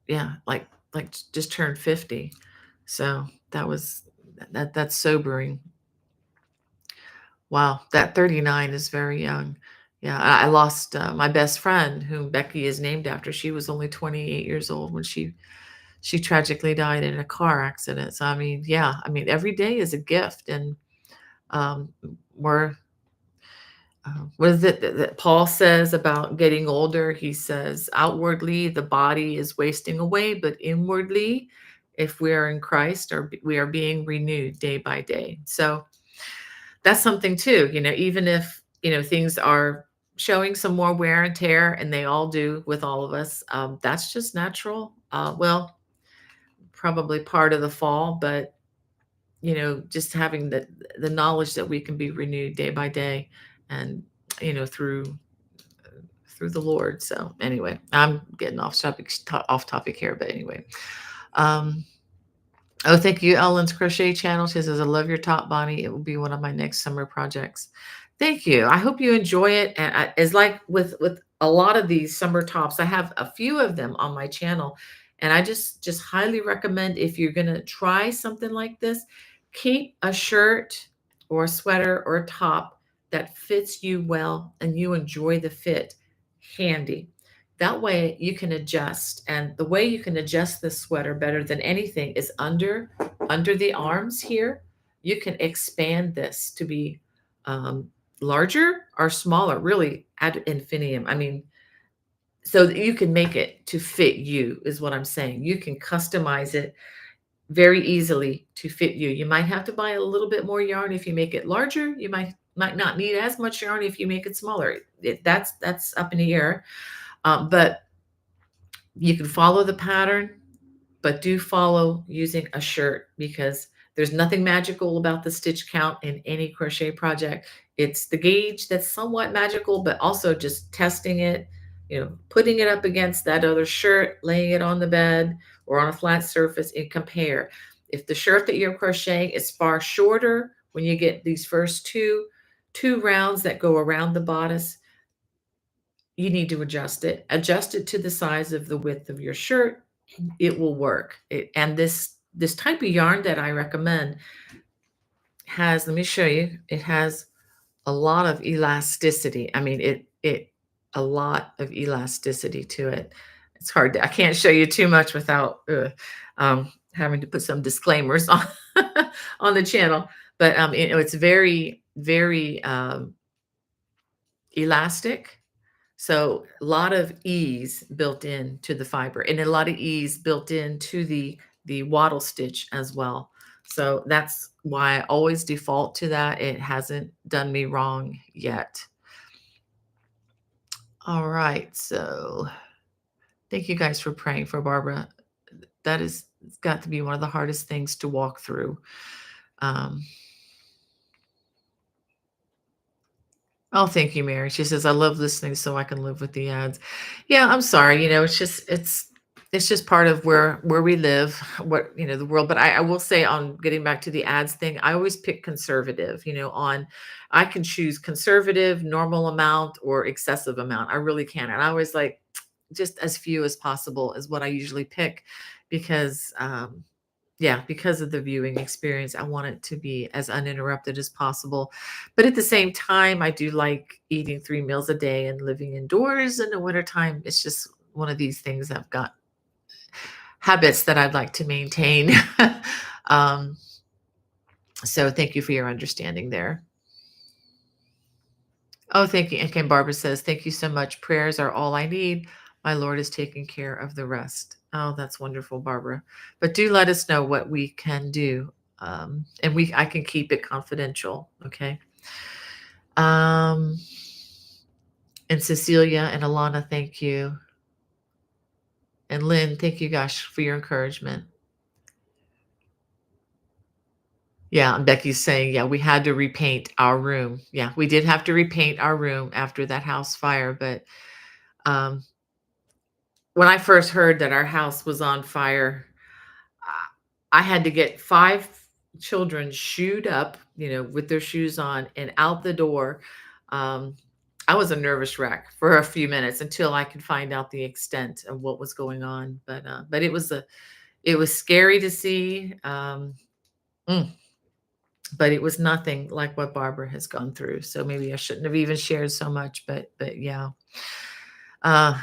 yeah, like just turned 50. So that's sobering. Wow, that 39 is very young. Yeah, I lost my best friend, whom Becky is named after. She was only 28 years old when she tragically died in a car accident. So I mean, yeah, I mean, every day is a gift, and um, we're what is it that Paul says about getting older? He says, outwardly, the body is wasting away, but inwardly, if we are in Christ, or we are being renewed day by day. So that's something too, even if, things are showing some more wear and tear, and they all do with all of us, that's just natural. Well, probably part of the fall, but, just having the knowledge that we can be renewed day by day, and, through the Lord. So anyway, I'm getting off topic here, but anyway. Um, oh, thank you, Ellen's Crochet Channel. She says, I love your top, Bonnie. It will be one of my next summer projects. Thank you. I hope you enjoy it. And it's like with a lot of these summer tops, I have a few of them on my channel. And I just highly recommend, if you're going to try something like this, keep a shirt or a sweater or a top that fits you well and you enjoy the fit handy. That way you can adjust. And the way you can adjust this sweater better than anything is under the arms here. You can expand this to be larger or smaller, really ad infinitum. I mean, so that you can make it to fit you, is what I'm saying. You can customize it very easily to fit you. You might have to buy a little bit more yarn if you make it larger. You might not need as much yarn if you make it smaller. That's up in the air. But you can follow the pattern, but do follow using a shirt, because there's nothing magical about the stitch count in any crochet project. It's the gauge that's somewhat magical, but also just testing it, putting it up against that other shirt, laying it on the bed or on a flat surface, and compare. If the shirt that you're crocheting is far shorter, when you get these first two rounds that go around the bodice, you need to adjust it to the size of the width of your shirt. It will work. And this type of yarn that I recommend has, let me show you, it has a lot of elasticity. I mean, it a lot of elasticity to it. It's hard I can't show you too much without having to put some disclaimers on on the channel. But it's very, very elastic. So a lot of ease built into the fiber, and a lot of ease built into the wattle stitch as well. So that's why I always default to that. It hasn't done me wrong yet. All right. So thank you guys for praying for Barbara. That is, it's got to be one of the hardest things to walk through. Oh, thank you, Mary. She says, I love listening so I can live with the ads. Yeah, I'm sorry. It's just part of where we live, the world. But I will say, on getting back to the ads thing, I always pick conservative, I can choose conservative, normal amount, or excessive amount. I really can. And I always like just as few as possible is what I usually pick, because yeah, because of the viewing experience, I want it to be as uninterrupted as possible. But at the same time, I do like eating 3 meals a day and living indoors in the wintertime. It's just one of these things. I've got habits that I'd like to maintain. um, so thank you for your understanding there. Oh, thank you. And Barbara says, thank you so much. Prayers are all I need. My Lord is taking care of the rest. Oh, that's wonderful, Barbara. But do let us know what we can do. And I can keep it confidential. Okay. Um, and Cecilia and Alana, thank you. And Lynn, thank you, gosh, for your encouragement. Yeah, and Becky's saying, yeah, we had to repaint our room. Yeah, we did have to repaint our room after that house fire. But um, when I first heard that our house was on fire, I had to get 5 children shoed up, with their shoes on and out the door. Um, I was a nervous wreck for a few minutes until I could find out the extent of what was going on. But it was scary to see. Mm, but it was nothing like what Barbara has gone through. So maybe I shouldn't have even shared so much. But yeah. Uh,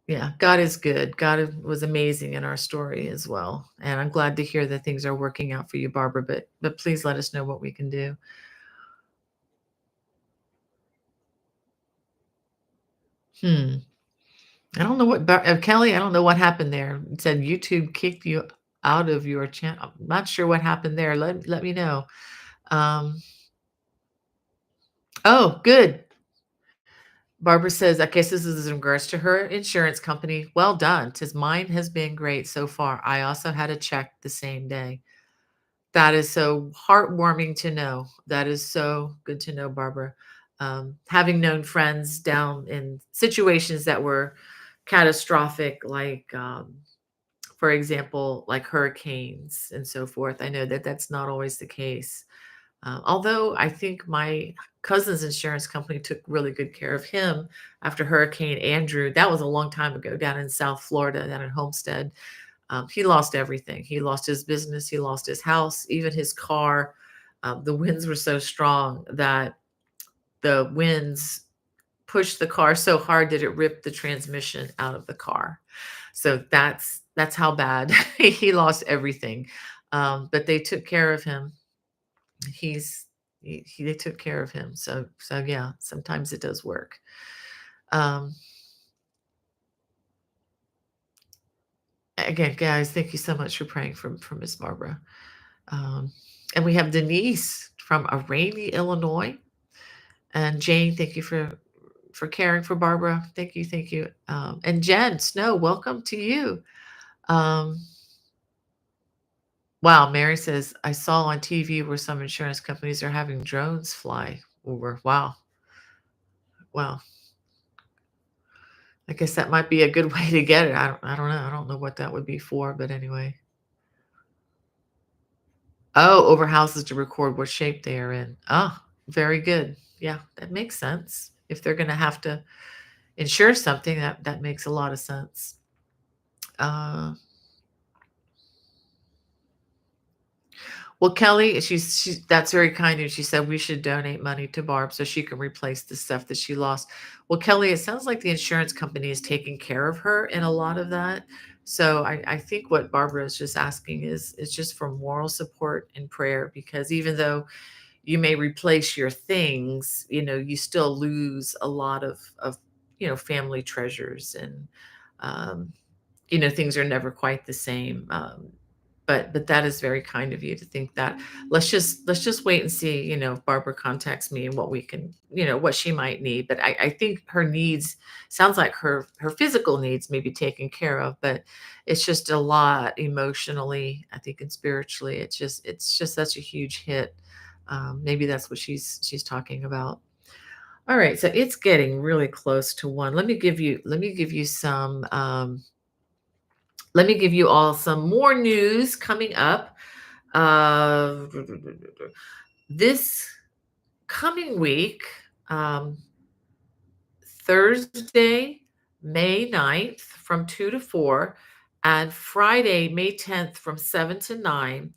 Yeah, God is good. Was amazing in our story as well, and I'm glad to hear that things are working out for you, Barbara. But please let us know what we can do. Hmm. I don't know Kelly. I don't know what happened there. It said YouTube kicked you out of your channel. I'm not sure what happened there. Let me know. Um. Oh, good. Barbara says, I guess this is in regards to her insurance company. Well done. Says mine has been great so far. I also had a check the same day. That is so heartwarming to know. That is so good to know, Barbara. Having known friends down in situations that were catastrophic, like, for example, like hurricanes and so forth, I know that that's not always the case. Although I think my cousin's insurance company took really good care of him after Hurricane Andrew. That was a long time ago down in South Florida, down in Homestead. He lost everything. He lost his business. He lost his house, even his car. The winds were so strong that the winds pushed the car so hard that it ripped the transmission out of the car. So that's how bad he lost everything. But they took care of him. He's they took care of him. So yeah, sometimes it does work. Um, Again, guys, thank you so much for praying for Miss Barbara. Um, and we have Denise from Rainy, Illinois. And Jane, thank you for caring for Barbara. Thank you. And Jen Snow, welcome to you. Um, wow, Mary says, I saw on TV where some insurance companies are having drones fly over. Wow. Wow. I guess that might be a good way to get it. I don't know. I don't know what that would be for, but anyway. Oh, over houses to record what shape they are in. Ah, very good. Yeah, that makes sense. If they're going to have to insure something, that makes a lot of sense. Uh, well, Kelly, she's that's very kind, and she said we should donate money to Barb so she can replace the stuff that she lost. Well, Kelly, it sounds like the insurance company is taking care of her in a lot of that. So I think what Barbara is just asking is just for moral support and prayer, because even though you may replace your things, you still lose a lot of family treasures, and um, things are never quite the same. But that is very kind of you to think that. Let's just wait and see, if Barbara contacts me and what we can, what she might need. But I think her needs sounds like her physical needs may be taken care of, but it's just a lot emotionally, I think, and spiritually. It's just such a huge hit. Maybe that's what she's talking about. All right, so it's getting really close to one. Let me give you some let me give you all some more news coming up. Uh, this coming week, um, Thursday, May 9th from 2 to 4, and Friday, May 10th from 7 to 9,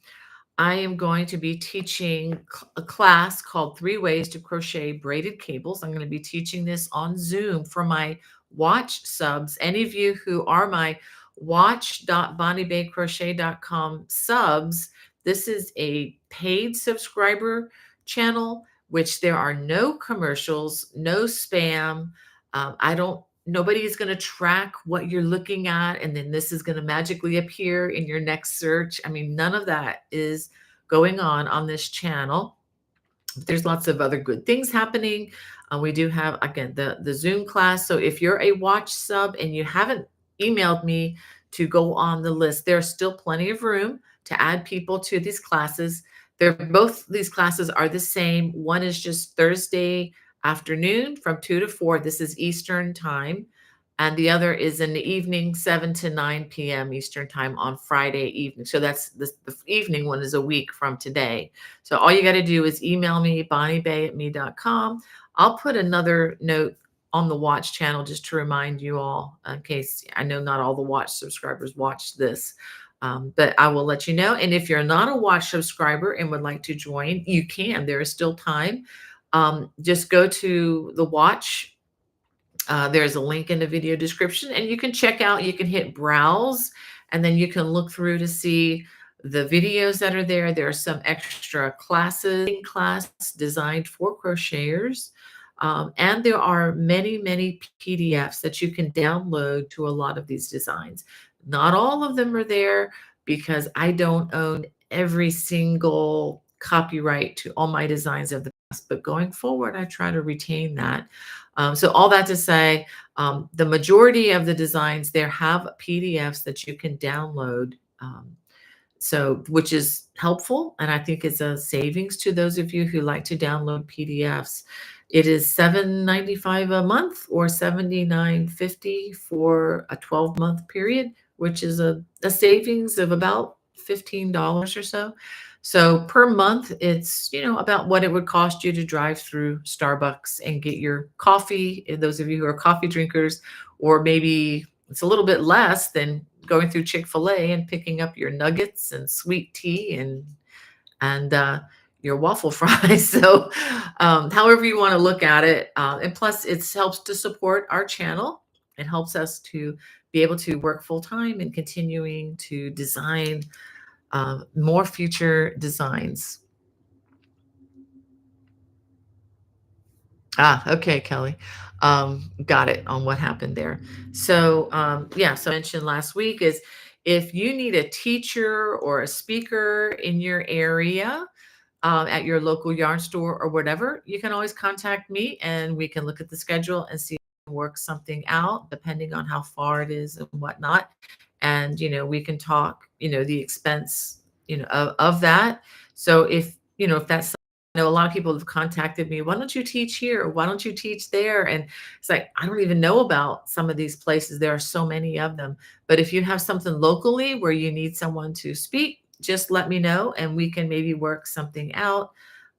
I am going to be teaching a class called Three Ways to Crochet Braided Cables. I'm going to be teaching this on Zoom for my watch subs. Any of you who are my watch.bonniebaycrochet.com subs, this is a paid subscriber channel, which there are no commercials, no spam. Nobody is going to track what you're looking at, and then this is going to magically appear in your next search. I mean, none of that is going on this channel. There's lots of other good things happening. We do have, again, the Zoom class. So if you're a watch sub and you haven't emailed me to go on the list, there's still plenty of room to add people to these classes. They're both these classes are the same. One is just Thursday afternoon from 2 to 4. This is Eastern time. And the other is in the evening, 7 to 9 p.m. Eastern time on Friday evening. So that's the evening one is a week from today. So all you got to do is email me, bonniebay@me.com. I'll put another note on the watch channel just to remind you all, in case I know not all the watch subscribers watch this. But I will let you know. And if you're not a watch subscriber and would like to join, you can. There is still time. Just go to the watch. There's a link in the video description, and you can check out, you can hit browse, and then you can look through to see the videos that are there. There are some extra classes in class designed for crocheters. And there are many, many PDFs that you can download to a lot of these designs. Not all of them are there because I don't own every single copyright to all my designs of the past, but going forward, I try to retain that. So all that to say, the majority of the designs there have PDFs that you can download. So which is helpful, and I think it's a savings to those of you who like to download PDFs. It is $7.95 a month or $79.50 for a 12-month period, which is a savings of about $15 or so. So per month, it's, about what it would cost you to drive through Starbucks and get your coffee, and those of you who are coffee drinkers, or maybe it's a little bit less than going through Chick-fil-A and picking up your nuggets and sweet tea and your waffle fries. So however you want to look at it. And plus it helps to support our channel. It helps us to be able to work full time and continuing to design more future designs. Okay, Kelly. Got it on what happened there. So, yeah, so I mentioned last week is if you need a teacher or a speaker in your area, at your local yarn store or whatever, you can always contact me and we can look at the schedule and see if we can work something out depending on how far it is and whatnot. And, we can talk, the expense, of that. So if that's, I know a lot of people have contacted me, why don't you teach here? Why don't you teach there? And it's like, I don't even know about some of these places. There are so many of them. But if you have something locally where you need someone to speak, just let me know and we can maybe work something out.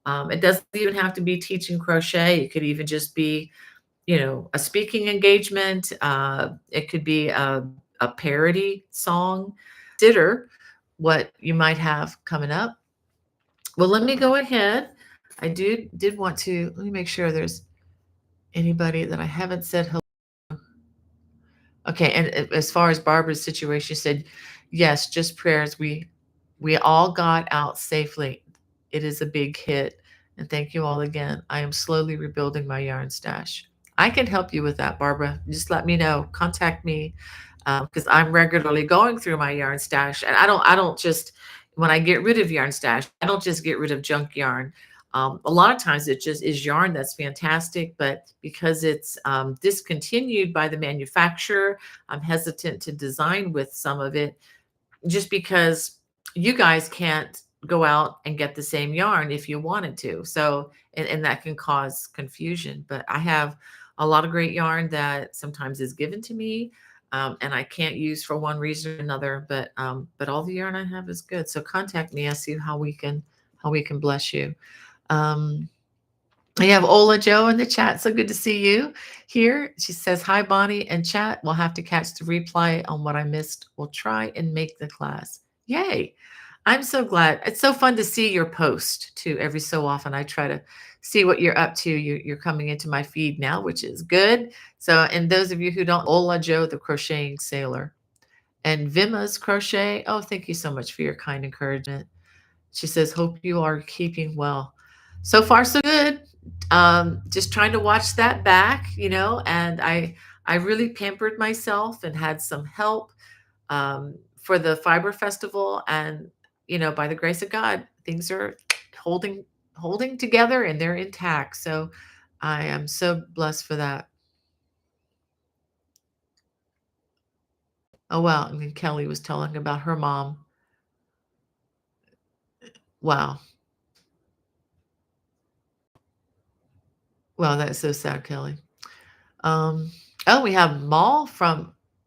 It doesn't even have to be teaching crochet. It could even just be, a speaking engagement. It could be a parody song. Consider what you might have coming up. Well, let me go ahead. I did want to, let me make sure there's anybody that I haven't said hello. Okay, and as far as Barbara's situation, she said, yes, just prayers. We all got out safely. It is a big hit. And thank you all again. I am slowly rebuilding my yarn stash. I can help you with that, Barbara. Just let me know. Contact me because I'm regularly going through my yarn stash, and I don't just when I get rid of yarn stash, I don't just get rid of junk yarn. A lot of times it just is yarn that's fantastic, but because it's discontinued by the manufacturer, I'm hesitant to design with some of it just because you guys can't go out and get the same yarn if you wanted to. So, and that can cause confusion. But I have a lot of great yarn that sometimes is given to me, and I can't use for one reason or another. But all the yarn I have is good. So contact me. I see how we can bless you. Um, we have Ola Joe in the chat. So good to see you here. She says, hi, Bonnie and chat. We'll have to catch the replay on what I missed. We'll try and make the class. Yay. I'm so glad. It's so fun to see your post too. Every so often I try to see what you're up to. You're coming into my feed now, which is good. So, and those of you who don't, Ola Joe, the crocheting sailor, and Vima's crochet. Oh, thank you so much for your kind encouragement. She says, hope you are keeping well. So far, so good. Just trying to watch that back, and I really pampered myself and had some help for the Fiber Festival. And, by the grace of God, things are holding holding together and they're intact. So I am so blessed for that. Oh, wow. And then Kelly was telling about her mom. Wow. Wow, that's so sad, Kelly. Um, oh, we have Mall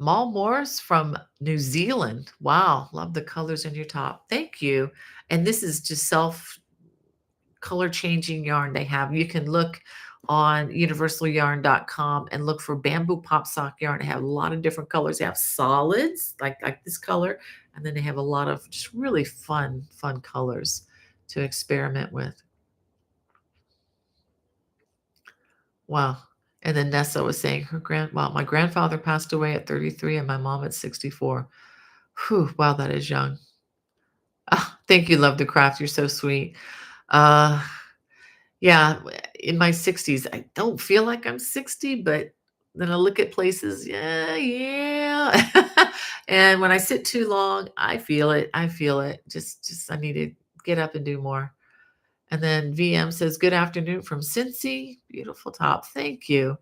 Morse from New Zealand. Wow, love the colors in your top. Thank you. And this is just self color changing yarn they have. You can look on universalyarn.com and look for bamboo pop sock yarn. They have a lot of different colors. They have solids like this color, and then they have a lot of just really fun colors to experiment with. Wow. And then Nessa was saying wow, my grandfather passed away at 33 and my mom at 64. Whew, wow, that is young. Ah, thank you, Love the Craft. You're so sweet. Uh, yeah, in my 60s, I don't feel like I'm 60, but then I look at places, yeah, yeah. And when I sit too long, I feel it. I feel it. Just I need to get up and do more. And then VM says, good afternoon from Cincy. Beautiful top. Thank you.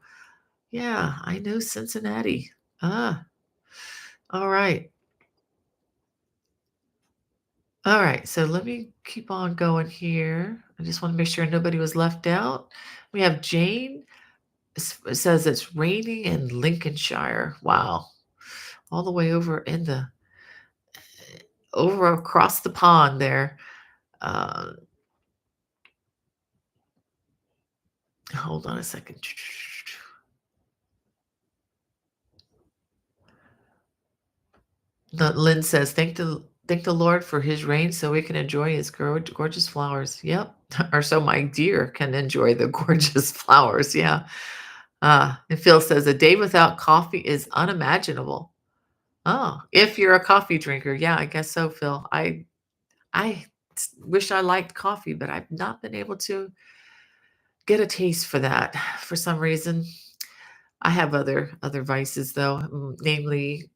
Yeah, I know Cincinnati. Ah, all right. All right. So let me keep on going here. I just want to make sure nobody was left out. We have Jane says it's raining in Lincolnshire. Wow. All the way over across the pond there. Uh, hold on a second. Lynn says, thank the Lord for his rain so we can enjoy his gorgeous flowers. Yep. Or so my deer can enjoy the gorgeous flowers. Yeah. And Phil says, a day without coffee is unimaginable. Oh, if you're a coffee drinker. Yeah, I guess so, Phil. I wish I liked coffee, but I've not been able to get a taste for that for some reason. I have other vices though, namely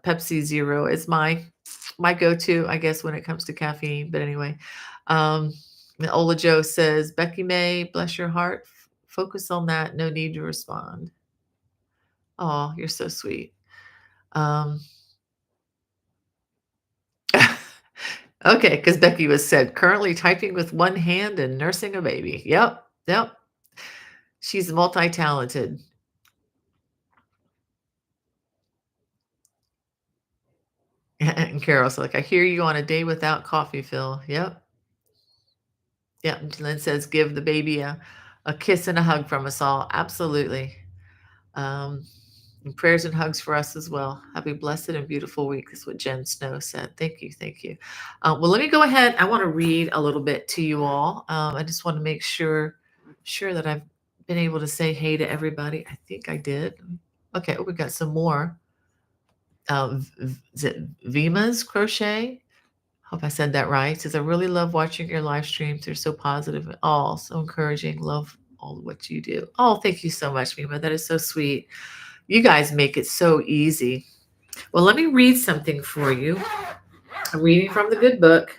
Pepsi Zero is my go-to, I guess, when it comes to caffeine. But anyway, um, and Ola Joe says, Becky May, bless your heart. Focus on that. No need to respond. Oh, you're so sweet. Um, okay, because Becky was said currently typing with one hand and nursing a baby. Yep, yep. She's multi-talented. And Carol's like, I hear you on a day without coffee, Phil. Yep. Yep. And Lynn says, give the baby a kiss and a hug from us all. Absolutely. Um, and prayers and hugs for us as well. Have a blessed and beautiful week. Is what Jen Snow said. Thank you. Thank you. Well, let me go ahead. I want to read a little bit to you all. I just want to make sure that I've been able to say hey to everybody. I think I did. Okay. Oh, we got some more. Is it Vima's Crochet? Hope I said that right. Says, I really love watching your live streams. They're so positive and all so encouraging. Love all what you do. Oh, thank you so much, Vima. That is so sweet. You guys make it so easy. Well, let me read something for you. I'm reading from the good book.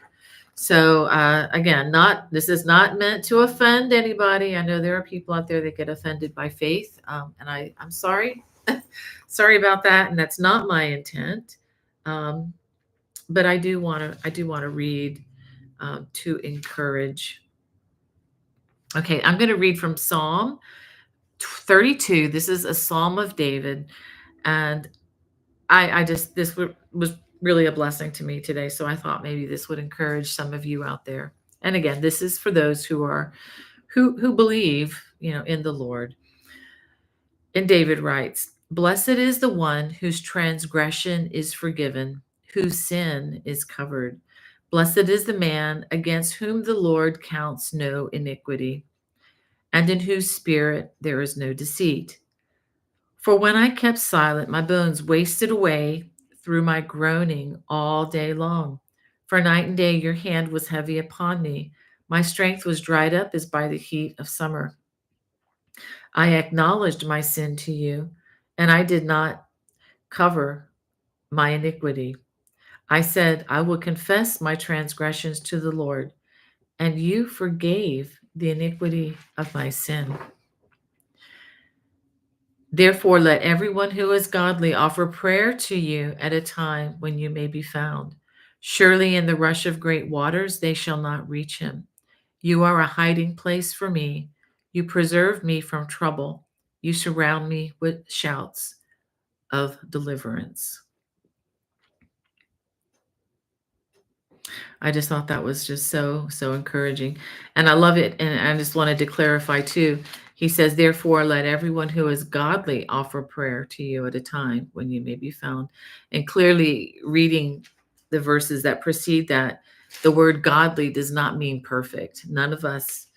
So again, this is not meant to offend anybody. I know there are people out there that get offended by faith, and I'm sorry, sorry about that, and that's not my intent. But I do want to read to encourage. Okay, I'm going to read from Psalm 32. This is a Psalm of David, and I just was really a blessing to me today. So I thought maybe this would encourage some of you out there. And again, this is for those who believe, in the Lord. And David writes, Blessed is the one whose transgression is forgiven, whose sin is covered. Blessed is the man against whom the Lord counts no iniquity, and in whose spirit there is no deceit. For when I kept silent, my bones wasted away through my groaning all day long. For night and day your hand was heavy upon me. My strength was dried up as by the heat of summer. I acknowledged my sin to you, and I did not cover my iniquity. I said, I will confess my transgressions to the Lord, and you forgave the iniquity of my sin. Therefore, let everyone who is godly offer prayer to you at a time when you may be found. Surely in the rush of great waters they shall not reach him. You are a hiding place for me. You preserve me from trouble. You surround me with shouts of deliverance. I just thought that was just so encouraging. And I love it. And I just wanted to clarify too. He says, therefore, let everyone who is godly offer prayer to you at a time when you may be found. And clearly, reading the verses that precede that, the word godly does not mean perfect. None of us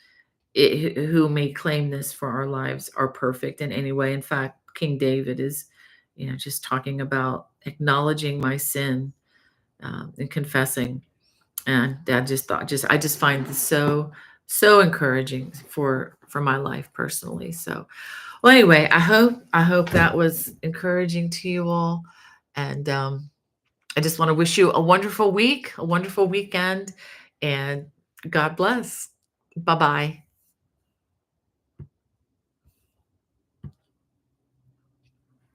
who may claim this for our lives are perfect in any way. In fact, King David is, just talking about acknowledging my sin and confessing. And I just find this so encouraging for my life personally. So, well, anyway, I hope that was encouraging to you all, and I just want to wish you a wonderful week, a wonderful weekend, and God bless. Bye bye.